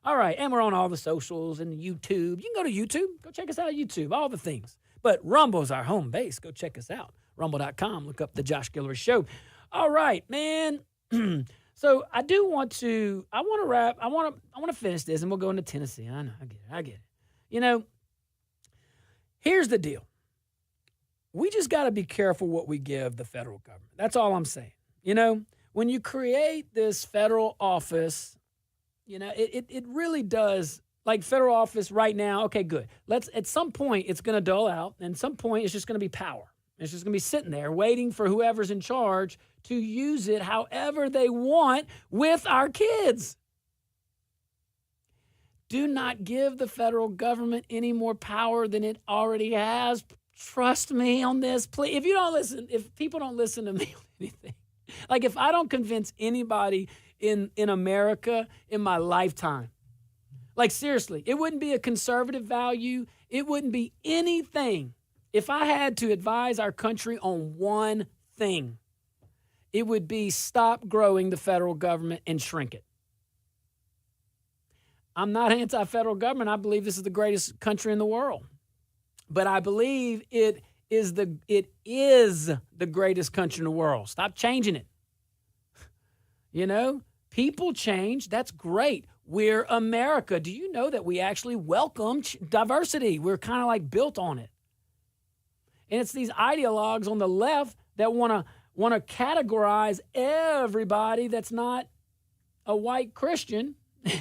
All right, and we're on all the socials and YouTube. You can go to YouTube. Go check us out on YouTube, all the things. But Rumble's our home base. Go check us out. Rumble.com. Look up the Josh Guillory Show. All right, man. So I want to wrap. I want to finish this, and we'll go into Tennessee. I know. I get it. You know, here's the deal. We just got to be careful what we give the federal government. That's all I'm saying. You know, when you create this federal office, you know, it really does. Like federal office right now, okay, good. At some point, it's going to dull out, and at some point, it's just going to be power. It's just going to be sitting there waiting for whoever's in charge to use it however they want with our kids. Do not give the federal government any more power than it already has. Trust me on this, please. If people don't listen to me on anything, like if I don't convince anybody in America in my lifetime, like seriously, it wouldn't be a conservative value. It wouldn't be anything. If I had to advise our country on one thing, it would be stop growing the federal government and shrink it. I'm not anti-federal government. I believe this is the greatest country in the world. But I believe it is the greatest country in the world. Stop changing it. You know, people change. That's great. We're America. Do you know that we actually welcome diversity? We're kind of like built on it. And it's these ideologues on the left that want to categorize everybody that's not a white Christian,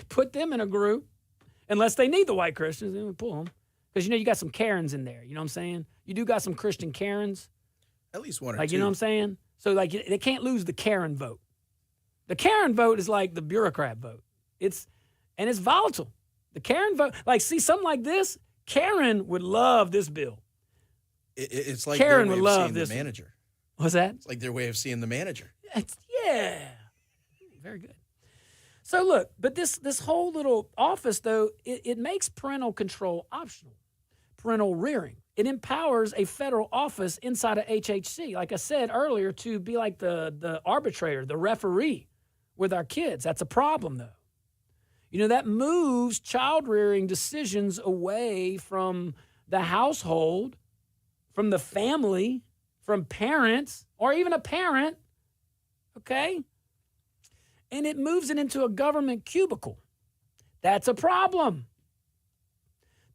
put them in a group, unless they need the white Christians, then we pull them. Because, you know, you got some Karens in there. You know what I'm saying? You do got some Christian Karens. At least one or like, two. You know what I'm saying? So, like, they can't lose the Karen vote. The Karen vote is like the bureaucrat vote. It's volatile. The Karen vote, like, see, something like this, Karen would love this bill. It's like Karen their would way of love seeing this the manager. What's that? It's like their way of seeing the manager. Yeah. Very good. So look, but this whole little office, though, it makes parental control optional. Parental rearing. It empowers a federal office inside of HHC, like I said earlier, to be like the arbitrator, the referee with our kids. That's a problem, though. You know, that moves child rearing decisions away from the household, from the family, from parents, or even a parent, okay? And it moves it into a government cubicle. That's a problem.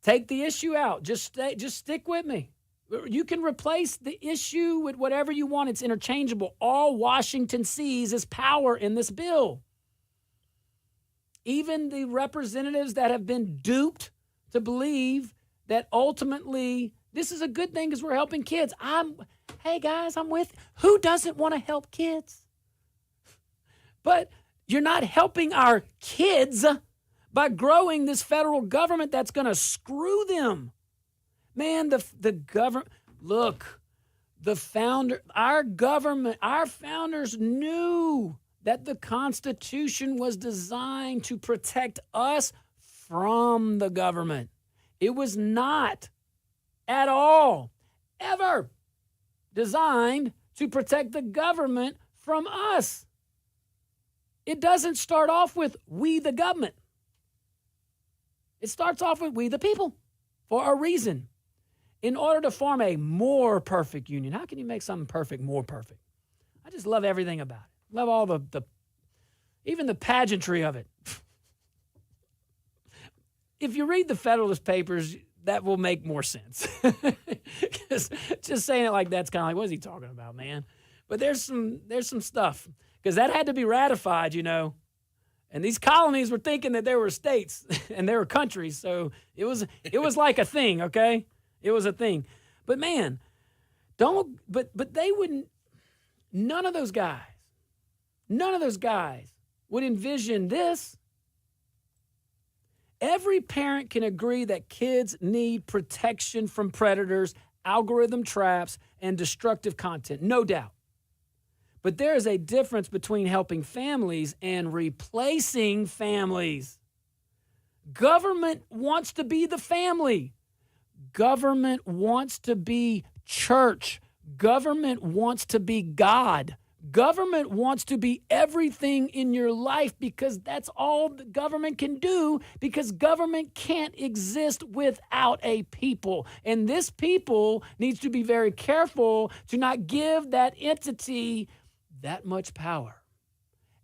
Take the issue out. Just stick with me. You can replace the issue with whatever you want. It's interchangeable. All Washington sees is power in this bill. Even the representatives that have been duped to believe that ultimately this is a good thing because we're helping kids. Hey guys, I'm with. Who doesn't want to help kids? But you're not helping our kids by growing this federal government that's going to screw them. Man, the government, look, our founders knew that the Constitution was designed to protect us from the government. It was not at all, ever designed to protect the government from us. It doesn't start off with we the government. It starts off with we the people for a reason. In order to form a more perfect union. How can you make something perfect more perfect? I just love everything about it. Love all even the pageantry of it. If you read the Federalist Papers, that will make more sense. Just saying it like that's kind of like, what is he talking about, man? But there's some stuff. Because that had to be ratified, you know. And these colonies were thinking that there were states and there were countries. So it was like a thing, okay? It was a thing. But man, but they wouldn't, none of those guys would envision this. Every parent can agree that kids need protection from predators, algorithm traps, and destructive content, no doubt. But there is a difference between helping families and replacing families. Government wants to be the family. Government wants to be church. Government wants to be God. Government wants to be everything in your life because that's all the government can do, because government can't exist without a people. And this people needs to be very careful to not give that entity that much power.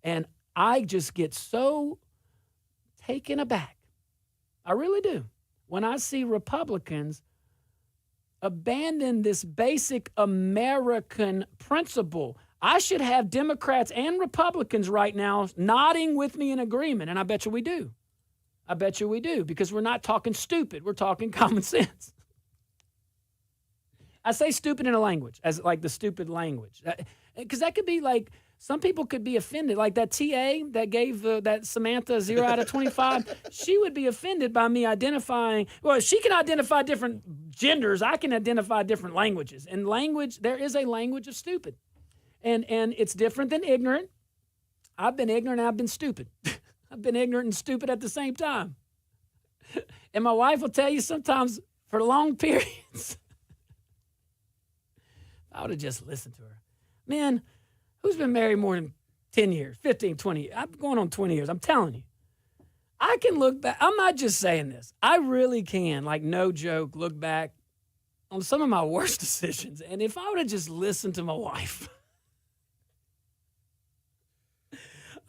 And I just get so taken aback. I really do. When I see Republicans abandon this basic American principle. I should have Democrats and Republicans right now nodding with me in agreement, and I bet you we do. I bet you we do, because we're not talking stupid. We're talking common sense. I say stupid in a language, as like the stupid language. Because that could be like, some people could be offended. Like that TA that gave that Samantha 0 out of 25, she would be offended by me identifying, well, she can identify different genders. I can identify different languages. And language, there is a language of stupid. And it's different than ignorant. I've been ignorant and I've been stupid. I've been ignorant and stupid at the same time. And my wife will tell you sometimes for long periods, I would have just listened to her. Man, who's been married more than 10 years, 15, 20 years? I'm going on 20 years. I'm telling you. I can look back. I'm not just saying this. I really can, like no joke, look back on some of my worst decisions. And if I would have just listened to my wife,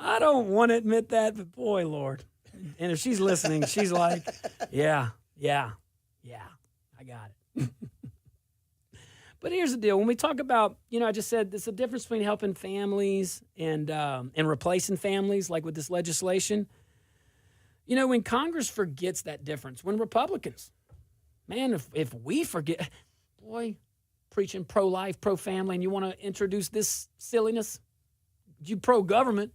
I don't want to admit that, but boy, Lord. And if she's listening, she's like, yeah, I got it. But here's the deal. When we talk about, I just said there's a difference between helping families and replacing families, like with this legislation. When Congress forgets that difference, when Republicans, man, if we forget, boy, preaching pro-life, pro-family, and you want to introduce this silliness, you pro-government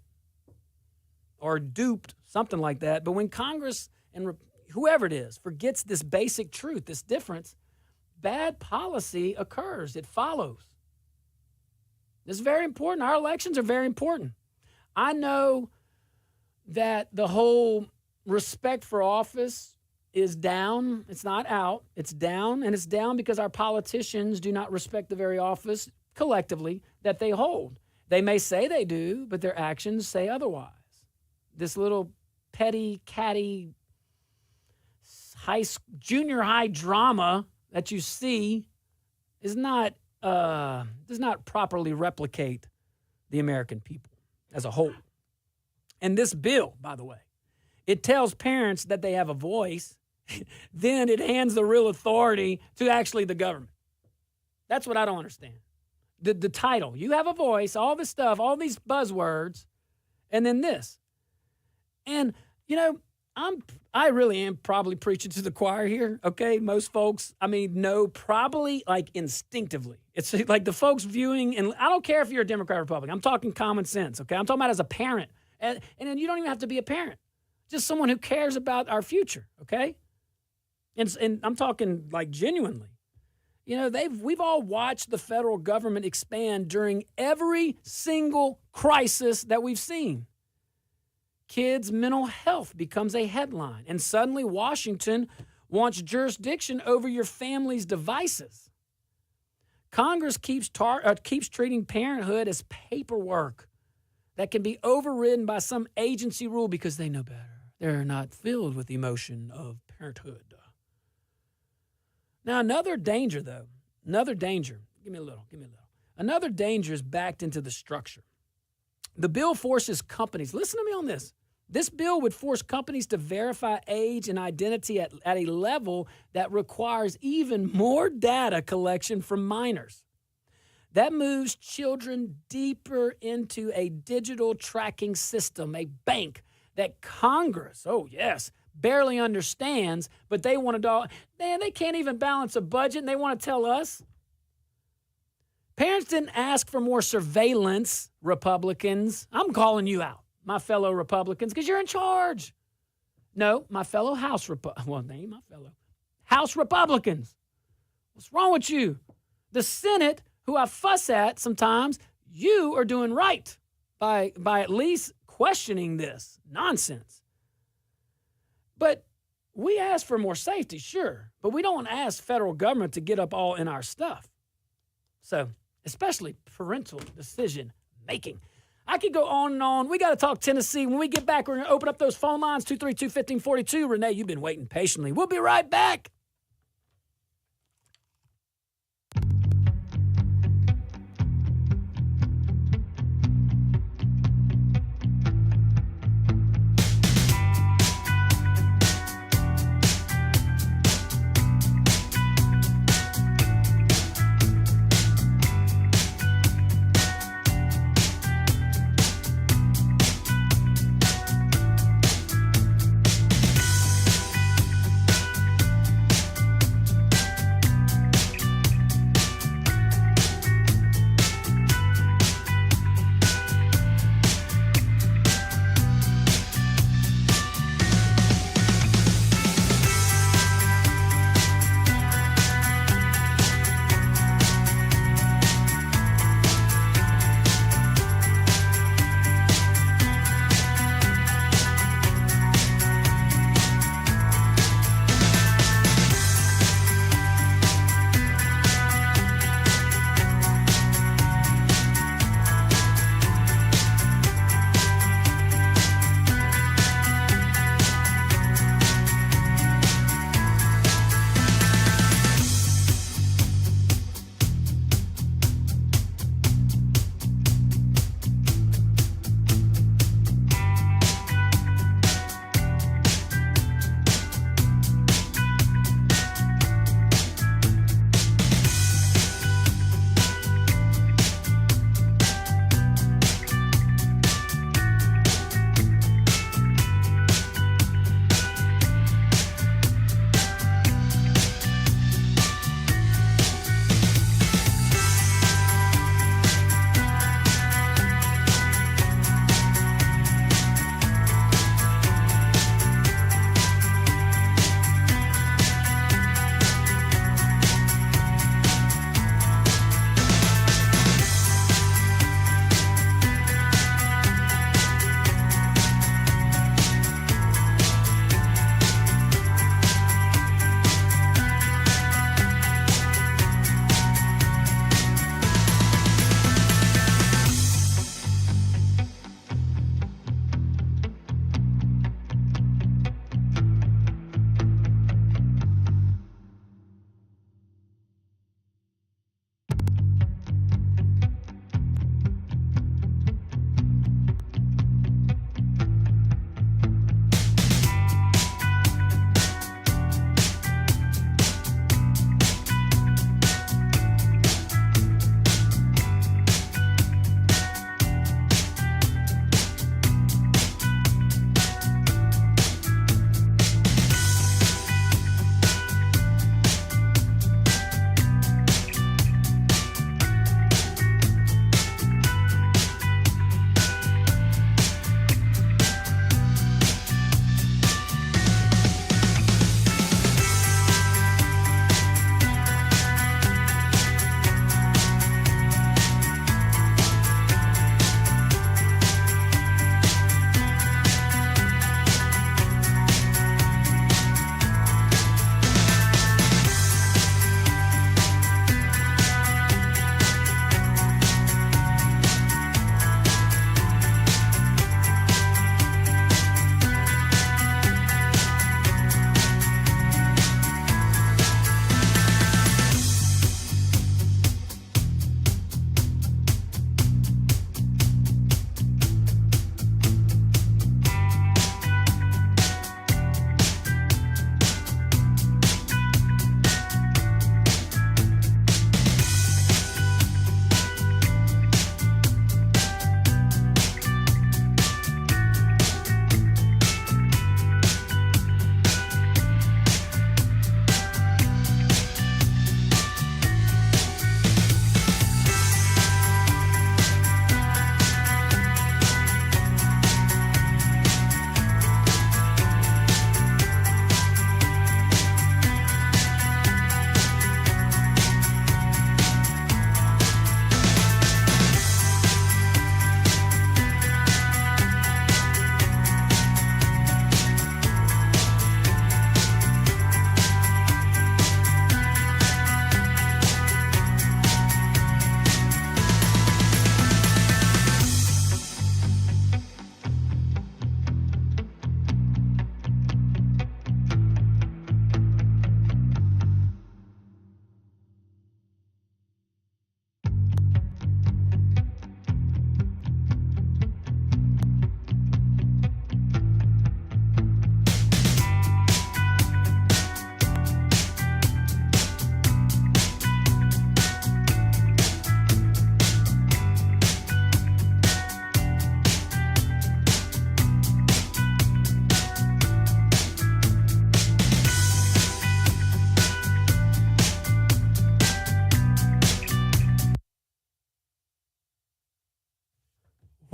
or duped, something like that. But when Congress and whoever it is forgets this basic truth, this difference, bad policy occurs. It follows. This is very important. Our elections are very important. I know that the whole respect for office is down. It's not out. It's down, and it's down because our politicians do not respect the very office collectively that they hold. They may say they do, but their actions say otherwise. This little petty, catty, junior high drama that you see does not properly replicate the American people as a whole. And this bill, by the way, it tells parents that they have a voice. Then it hands the real authority to actually the government. That's what I don't understand. The title, you have a voice, all this stuff, all these buzzwords, and then this. And, I really am probably preaching to the choir here, okay? Most folks, know probably like instinctively. It's like the folks viewing, and I don't care if you're a Democrat or Republican. I'm talking common sense, okay? I'm talking about as a parent. And then you don't even have to be a parent. Just someone who cares about our future, okay? And I'm talking like genuinely. We've all watched the federal government expand during every single crisis that we've seen. Kids' mental health becomes a headline, and suddenly Washington wants jurisdiction over your family's devices. Congress keeps treating parenthood as paperwork that can be overridden by some agency rule because they know better. They're not filled with the emotion of parenthood. Now, another danger, another danger is backed into the structure. The bill forces companies, listen to me on this. This bill would force companies to verify age and identity at a level that requires even more data collection from minors. That moves children deeper into a digital tracking system, a bank that Congress, barely understands, but they want to, they can't even balance a budget and they want to tell us. Parents didn't ask for more surveillance, Republicans. I'm calling you out, my fellow Republicans, because you're in charge. No, my fellow House Republicans. What's wrong with you? The Senate, who I fuss at sometimes, you are doing right by at least questioning this nonsense. But we ask for more safety, sure, but we don't ask federal government to get up all in our stuff. So, especially parental decision making. I could go on and on. We got to talk Tennessee. When we get back, we're going to open up those phone lines, 232-1542. Renee, you've been waiting patiently. We'll be right back.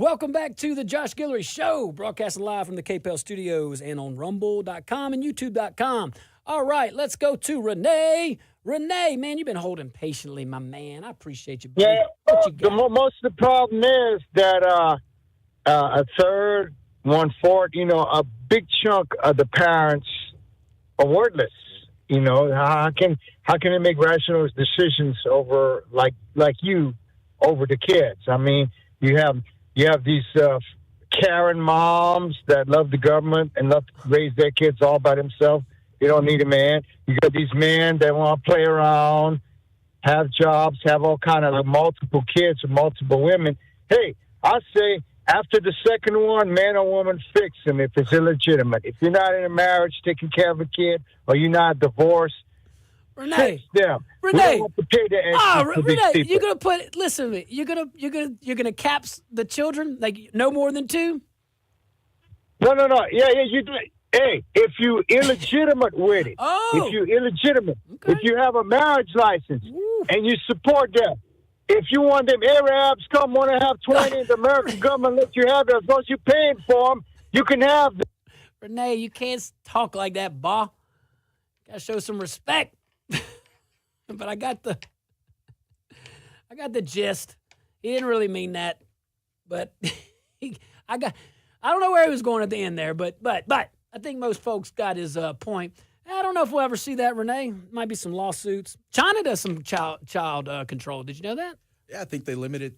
Welcome back to the Josh Guillory Show, broadcasting live from the KPEL studios and on rumble.com and youtube.com. All right, let's go to Renee. Renee, man, you've been holding patiently, my man. I appreciate you, buddy. Yeah, What you got? most of the problem is that a third, 1/4, a big chunk of the parents are wordless. How can they make rational decisions over like you over the kids? I mean, you have these Karen moms that love the government and love to raise their kids all by themselves. They don't need a man. You got these men that want to play around, have jobs, have all kind of multiple kids with multiple women. Hey, I say after the second one, man or woman, fix them if it's illegitimate. If you're not in a marriage taking care of a kid or you're not divorced, Renee, fix them. Renee. We don't have to pay the extra for these Renee, people. you're gonna put. Listen to me. You're gonna cap the children like no more than 2. No. Yeah, you do. Hey, if you illegitimate with it, Oh. if you illegitimate, Okay. if you have a marriage license Ooh. and you support them, if you want them Arabs come want to have 20, the American government let you have it as long as you're paying for them, you can have them. Renee, you can't talk like that, bah. Gotta show some respect. But I got the gist. He didn't really mean that, but I don't know where he was going at the end there, but I think most folks got his point. I don't know if we'll ever see that, Renee. Might be some lawsuits. China does some child control. Did you know that? Yeah, I think they limited.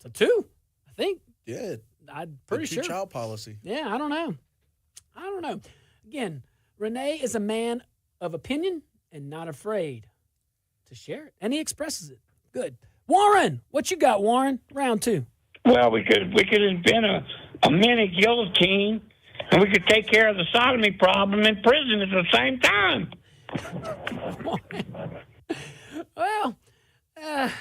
To 2, I think. Yeah, I'm pretty the sure. two-child policy. Yeah, I don't know. Again, Renee is a man of opinion and not afraid to share it, and he expresses it. Good. Warren, what you got, Warren? Round 2. Well, we could invent a mini guillotine, and we could take care of the sodomy problem in prison at the same time. Well, it's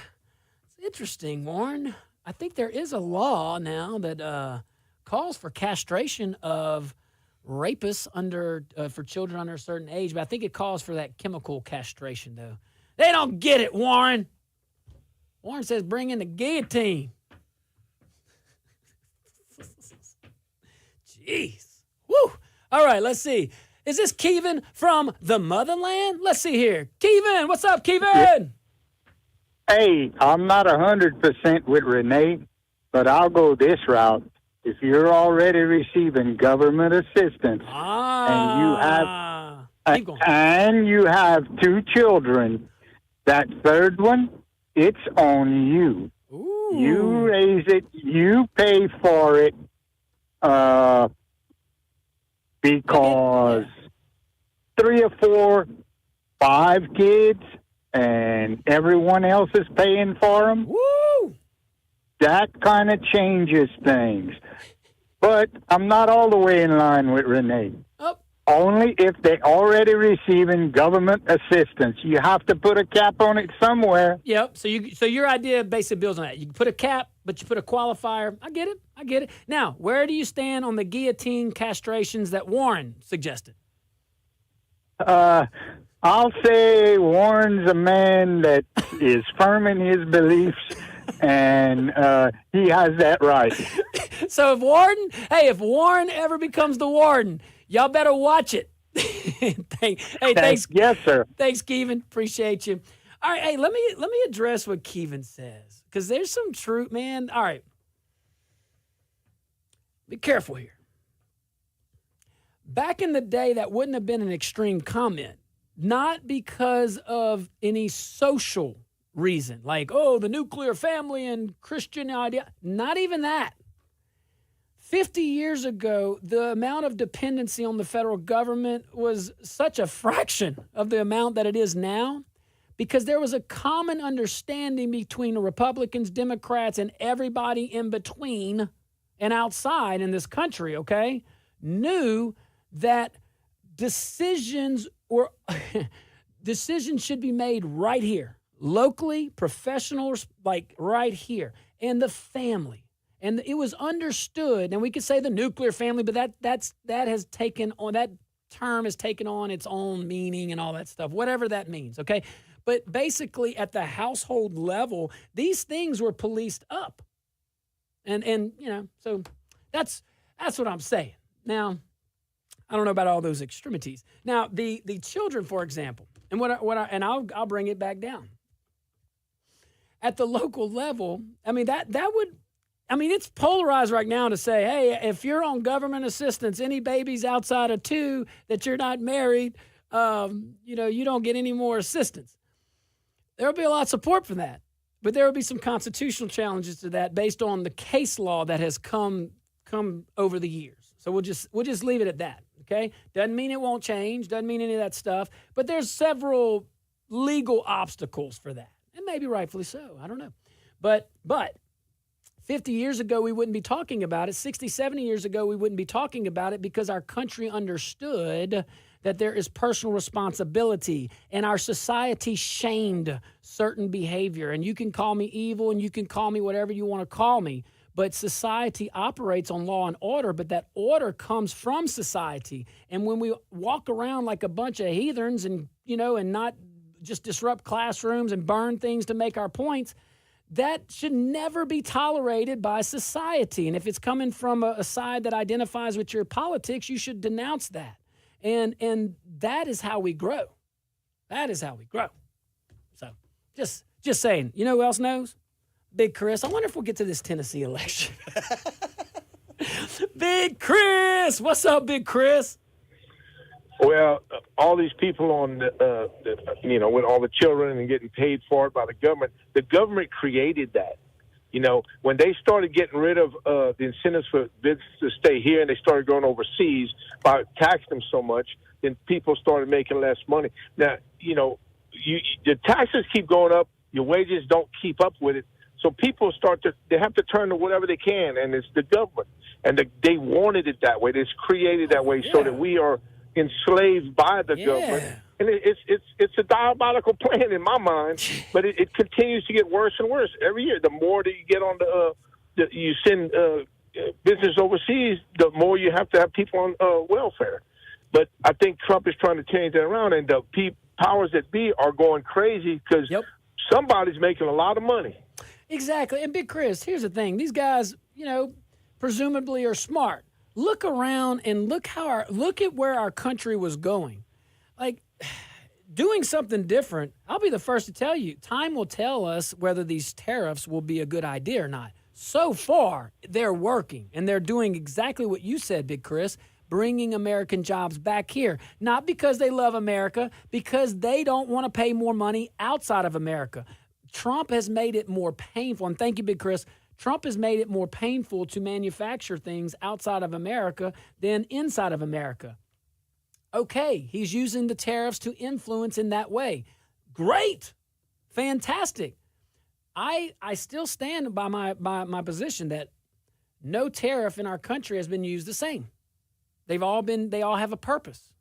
interesting, Warren. I think there is a law now that calls for castration of rapists for children under a certain age, but I think it calls for that chemical castration, though. They don't get it, Warren. Warren says bring in the guillotine. Jeez. Woo. All right, let's see. Is this Kevin from the motherland? Let's see here. Kevin, what's up, Kevin? Hey, I'm not 100% with Renee, but I'll go this route. If you're already receiving government assistance and you have 2 children, that third one, it's on you. Ooh. You raise it, you pay for it, because 3 or 4, 5 kids, and everyone else is paying for them. Woo! That kind of changes things. But I'm not all the way in line with Renee. Oh. Only if they're already receiving government assistance. You have to put a cap on it somewhere. Yep. So your idea basically builds on that. You put a cap, but you put a qualifier. I get it. Now, where do you stand on the guillotine castrations that Warren suggested? I'll say Warren's a man that is firm in his beliefs, and he has that right. So if Warren ever becomes the warden, y'all better watch it. Thanks. Yes, sir. Thanks, Kevin. Appreciate you. All right, hey, let me address what Kevin says, because there's some truth, man. All right. Be careful here. Back in the day, that wouldn't have been an extreme comment, not because of any social reason, like, oh, the nuclear family and Christian idea. Not even that. 50 years ago, the amount of dependency on the federal government was such a fraction of the amount that it is now, because there was a common understanding between the Republicans, Democrats, and everybody in between and outside in this country, okay, knew that decisions should be made right here, locally, professionals, like right here, and the family. And it was understood, and we could say the nuclear family, but that term has taken on its own meaning and all that stuff, whatever that means, okay? But basically, at the household level, these things were policed up. And so that's what I'm saying. Now, I don't know about all those extremities. Now, the children, for example, and I'll bring it back down. At the local level, I mean, it's polarized right now to say, hey, if you're on government assistance, any babies outside of 2 that you're not married, you don't get any more assistance. There'll be a lot of support for that, but there will be some constitutional challenges to that based on the case law that has come over the years. So we'll just leave it at that. Okay, doesn't mean it won't change. Doesn't mean any of that stuff. But there's several legal obstacles for that, and maybe rightfully so. I don't know, but 50 years ago, we wouldn't be talking about it. 60, 70 years ago, we wouldn't be talking about it because our country understood that there is personal responsibility, and our society shamed certain behavior. And you can call me evil, and you can call me whatever you want to call me, but society operates on law and order, but that order comes from society. And when we walk around like a bunch of heathens and not just disrupt classrooms and burn things to make our points, that should never be tolerated by society. And if it's coming from a side that identifies with your politics, you should denounce that. And that is how we grow. That is how we grow. So just saying, you know who else knows? Big Chris. I wonder if we'll get to this Tennessee election. Big Chris. What's up, Big Chris? Well, all these people on with all the children and getting paid for it by the government created that. When they started getting rid of the incentives for business to stay here and they started going overseas by taxing them so much, then people started making less money. Now, the taxes keep going up, your wages don't keep up with it. So people they have to turn to whatever they can, and it's the government. And they wanted it that way. It's created that way so that we are enslaved by the government. And it's a diabolical plan in my mind, but it continues to get worse and worse every year. The more that you get on you send business overseas, the more you have to have people on welfare. But I think Trump is trying to change that around, and the powers that be are going crazy because somebody's making a lot of money. Exactly. And Big Chris, here's the thing. These guys, presumably are smart. Look around and look at where our country was going. Like, doing something different, I'll be the first to tell you, time will tell us whether these tariffs will be a good idea or not. So far, they're working, and they're doing exactly what you said, Big Chris, bringing American jobs back here. Not because they love America, because they don't want to pay more money outside of America. Trump has made it more painful, and thank you, Big Chris, Trump has made it more painful to manufacture things outside of America than inside of America. Okay, he's using the tariffs to influence in that way. Great. Fantastic. I still stand by my position that no tariff in our country has been used the same. They all have a purpose.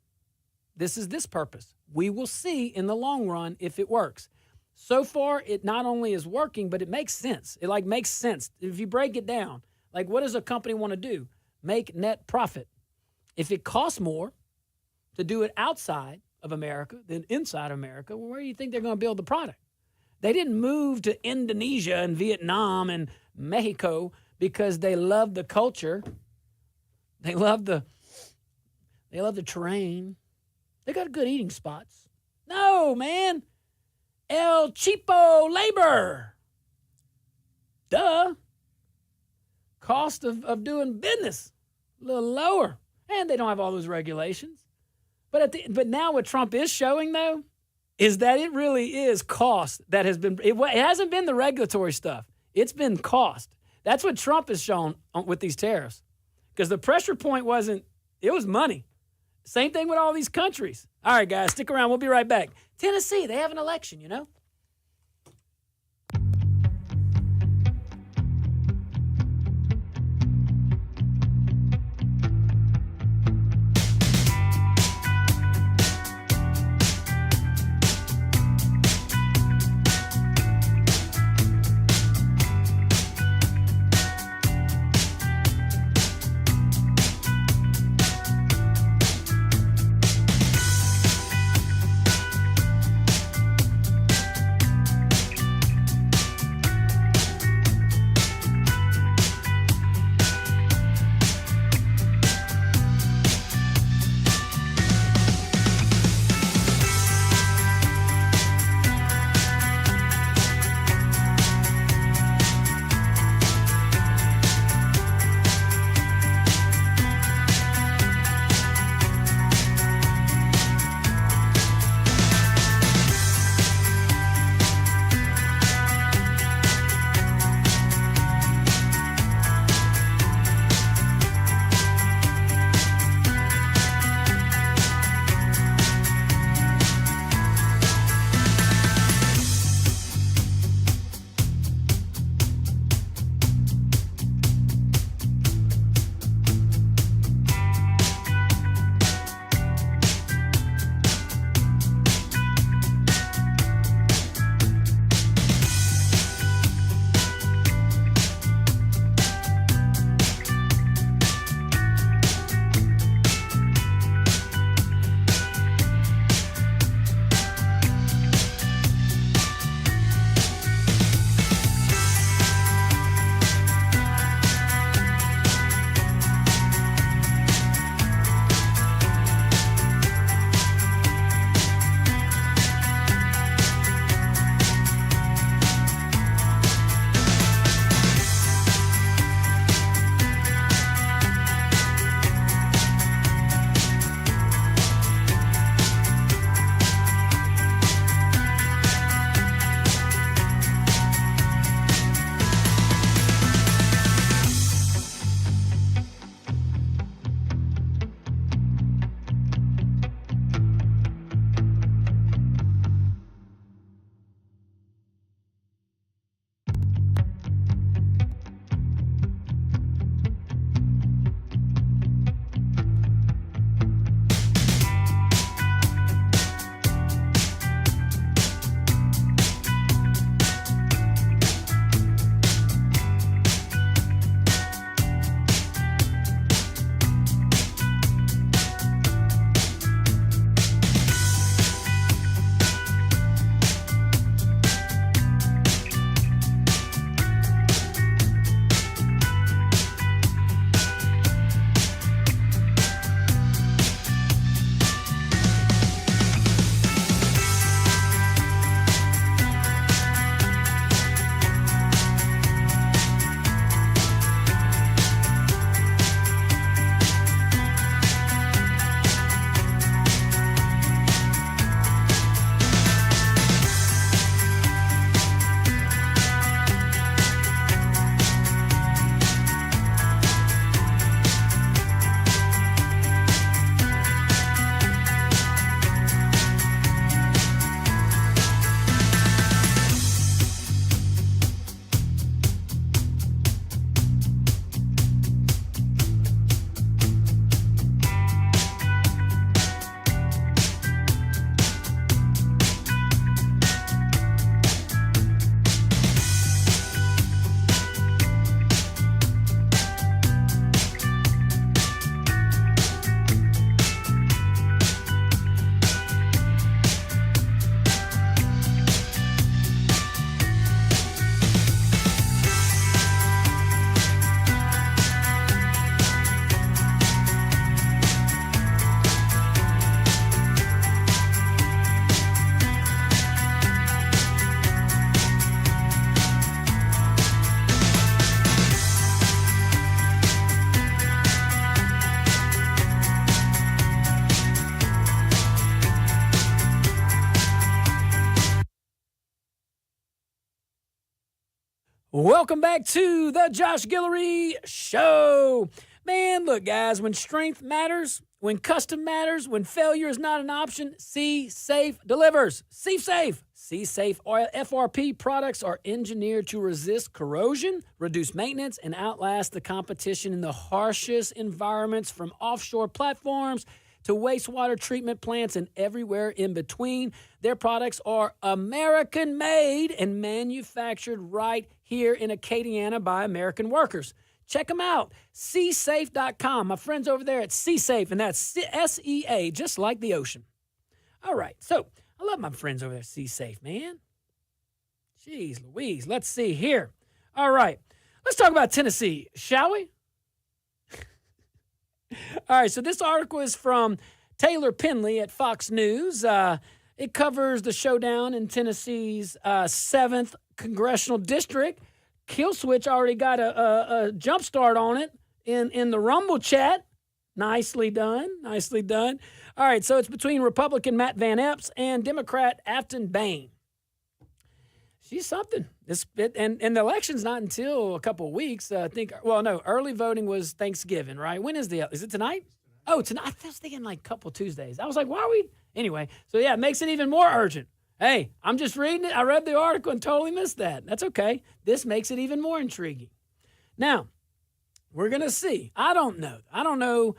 This is this purpose. We will see in the long run if it works. So far, it not only is working, but it makes sense. It makes sense. If you break it down, what does a company want to do? Make net profit. If it costs more to do it outside of America than inside America, well, where do you think they're going to build the product? They didn't move to Indonesia and Vietnam and Mexico because they love the culture. They love the terrain. They got good eating spots. No, man. El cheapo labor. Duh. Cost of doing business a little lower. And they don't have all those regulations. But now what Trump is showing, though, is that it really is cost that has been, it hasn't been the regulatory stuff. It's been cost. That's what Trump has shown with these tariffs. Because the pressure point it was money. Same thing with all these countries. All right, guys, stick around. We'll be right back. Tennessee, they have an election, Welcome back to the Josh Guillory Show. Man, look, guys, when strength matters, when custom matters, when failure is not an option, C-Safe delivers. C-Safe. C-Safe oil FRP products are engineered to resist corrosion, reduce maintenance, and outlast the competition in the harshest environments, from offshore platforms to wastewater treatment plants and everywhere in between. Their products are American-made and manufactured right here in Acadiana by American workers. Check them out, csafe.com. My friends over there at C-Safe, and that's S-E-A, just like the ocean. All right, so I love my friends over there at C-Safe, man. Jeez Louise, let's see here. All right, let's talk about Tennessee, shall we? All right, so this article is from Taylor Penley at Fox News. It covers the showdown in Tennessee's 7th Congressional District. Killswitch already got a jump start on it in the Rumble chat. Nicely done. Nicely done. All right, so it's between Republican Matt Van Epps and Democrat Aftyn Behn. She's something. And the election's not until a couple of weeks. I think, well, no, early voting was Thanksgiving, right? When is is it tonight? Oh, tonight. I was thinking like a couple Tuesdays. I was like, why are we? Anyway, so yeah, it makes it even more urgent. Hey, I'm just reading it. I read the article and totally missed that. That's okay. This makes it even more intriguing. Now, we're going to see. I don't know.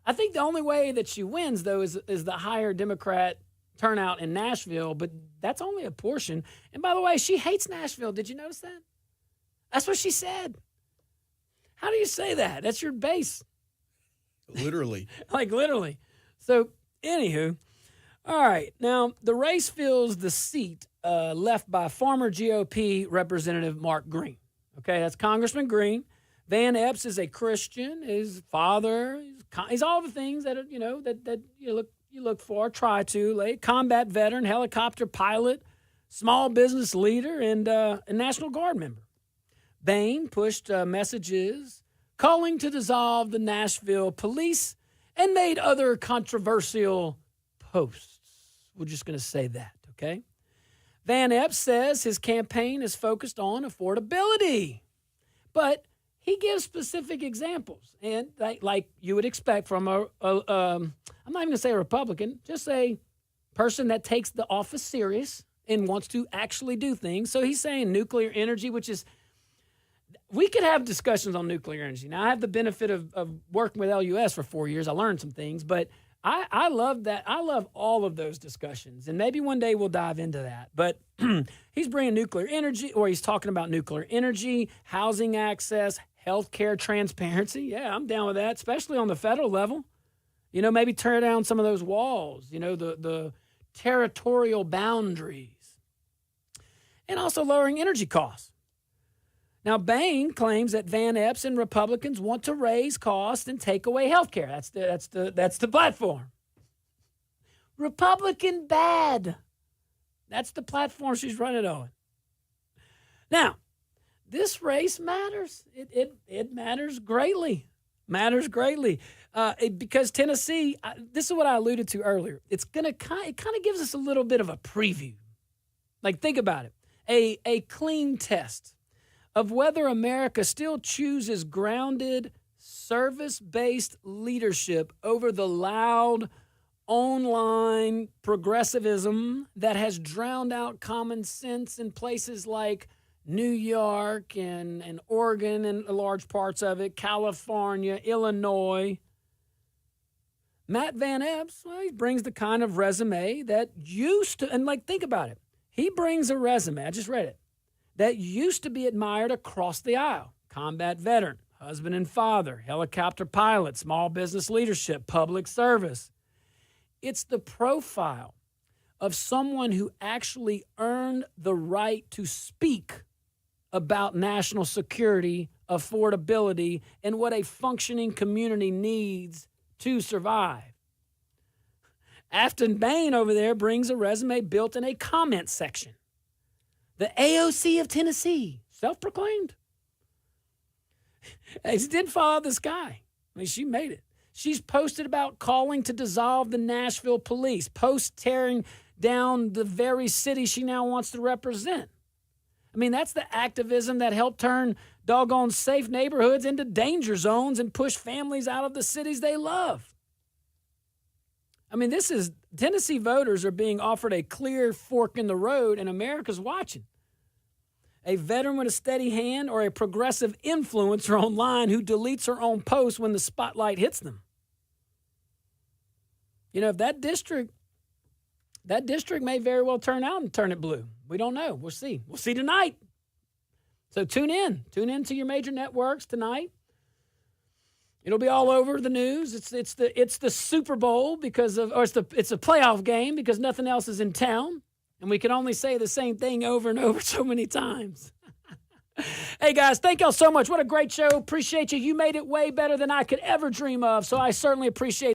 I think the only way that she wins, though, is the higher Democrat turnout in Nashville, but that's only a portion. And by the way, she hates Nashville. Did you notice that? That's what she said. How do you say that? That's your base. Literally. Like literally. So, anywho, all right. Now, the race fills the seat left by former GOP Representative Mark Green. Okay, that's Congressman Green. Van Epps is a Christian. His father, he's all the things that that you look for, try to, like combat veteran, helicopter pilot, small business leader, and a National Guard member. Behn pushed messages calling to dissolve the Nashville police and made other controversial posts. We're just going to say that, okay? Van Epps says his campaign is focused on affordability, but he gives specific examples, and like you would expect from I'm not even going to say a Republican, just a person that takes the office serious and wants to actually do things. So he's saying nuclear energy, which is, we could have discussions on nuclear energy. Now, I have the benefit of working with LUS for 4 years. I learned some things, but I love that. I love all of those discussions, and maybe one day we'll dive into that. But he's bringing nuclear energy, or he's talking about nuclear energy, housing access, healthcare transparency. Yeah, I'm down with that, especially on the federal level. You know, maybe tear down some of those walls, the territorial boundaries. And also lowering energy costs. Now, Behn claims that Van Epps and Republicans want to raise costs and take away health care. That's the platform. Republican bad. That's the platform she's running on. Now, this race matters. It matters greatly. Matters greatly. Because Tennessee, this is what I alluded to earlier. It kind of gives us a little bit of a preview. Like, think about it. A clean test of whether America still chooses grounded, service-based leadership over the loud, online progressivism that has drowned out common sense in places like New York and Oregon and large parts of it, California, Illinois. Matt Van Epps, well, he brings the kind of resume that used to, and like, think about it. He brings a resume, I just read it, that used to be admired across the aisle. Combat veteran, husband and father, helicopter pilot, small business leadership, public service. It's the profile of someone who actually earned the right to speak about national security, affordability, and what a functioning community needs to survive. Aftyn Behn over there brings a resume built in a comment section. The AOC of Tennessee, self-proclaimed. It didn't fall out of the sky. I mean, she made it. She's posted about calling to dissolve the Nashville police, posts tearing down the very city she now wants to represent. I mean, that's the activism that helped turn doggone safe neighborhoods into danger zones and push families out of the cities they love. I mean, Tennessee voters are being offered a clear fork in the road, and America's watching. A veteran with a steady hand or a progressive influencer online who deletes her own posts when the spotlight hits them. You know, if that district may very well turn out and turn it blue. We don't know. We'll see. We'll see tonight. So tune in. Tune in to your major networks tonight. It'll be all over the news. It's the Super Bowl it's a playoff game because nothing else is in town, and we can only say the same thing over and over so many times. Hey guys, thank y'all so much. What a great show. Appreciate you. You made it way better than I could ever dream of. So I certainly appreciate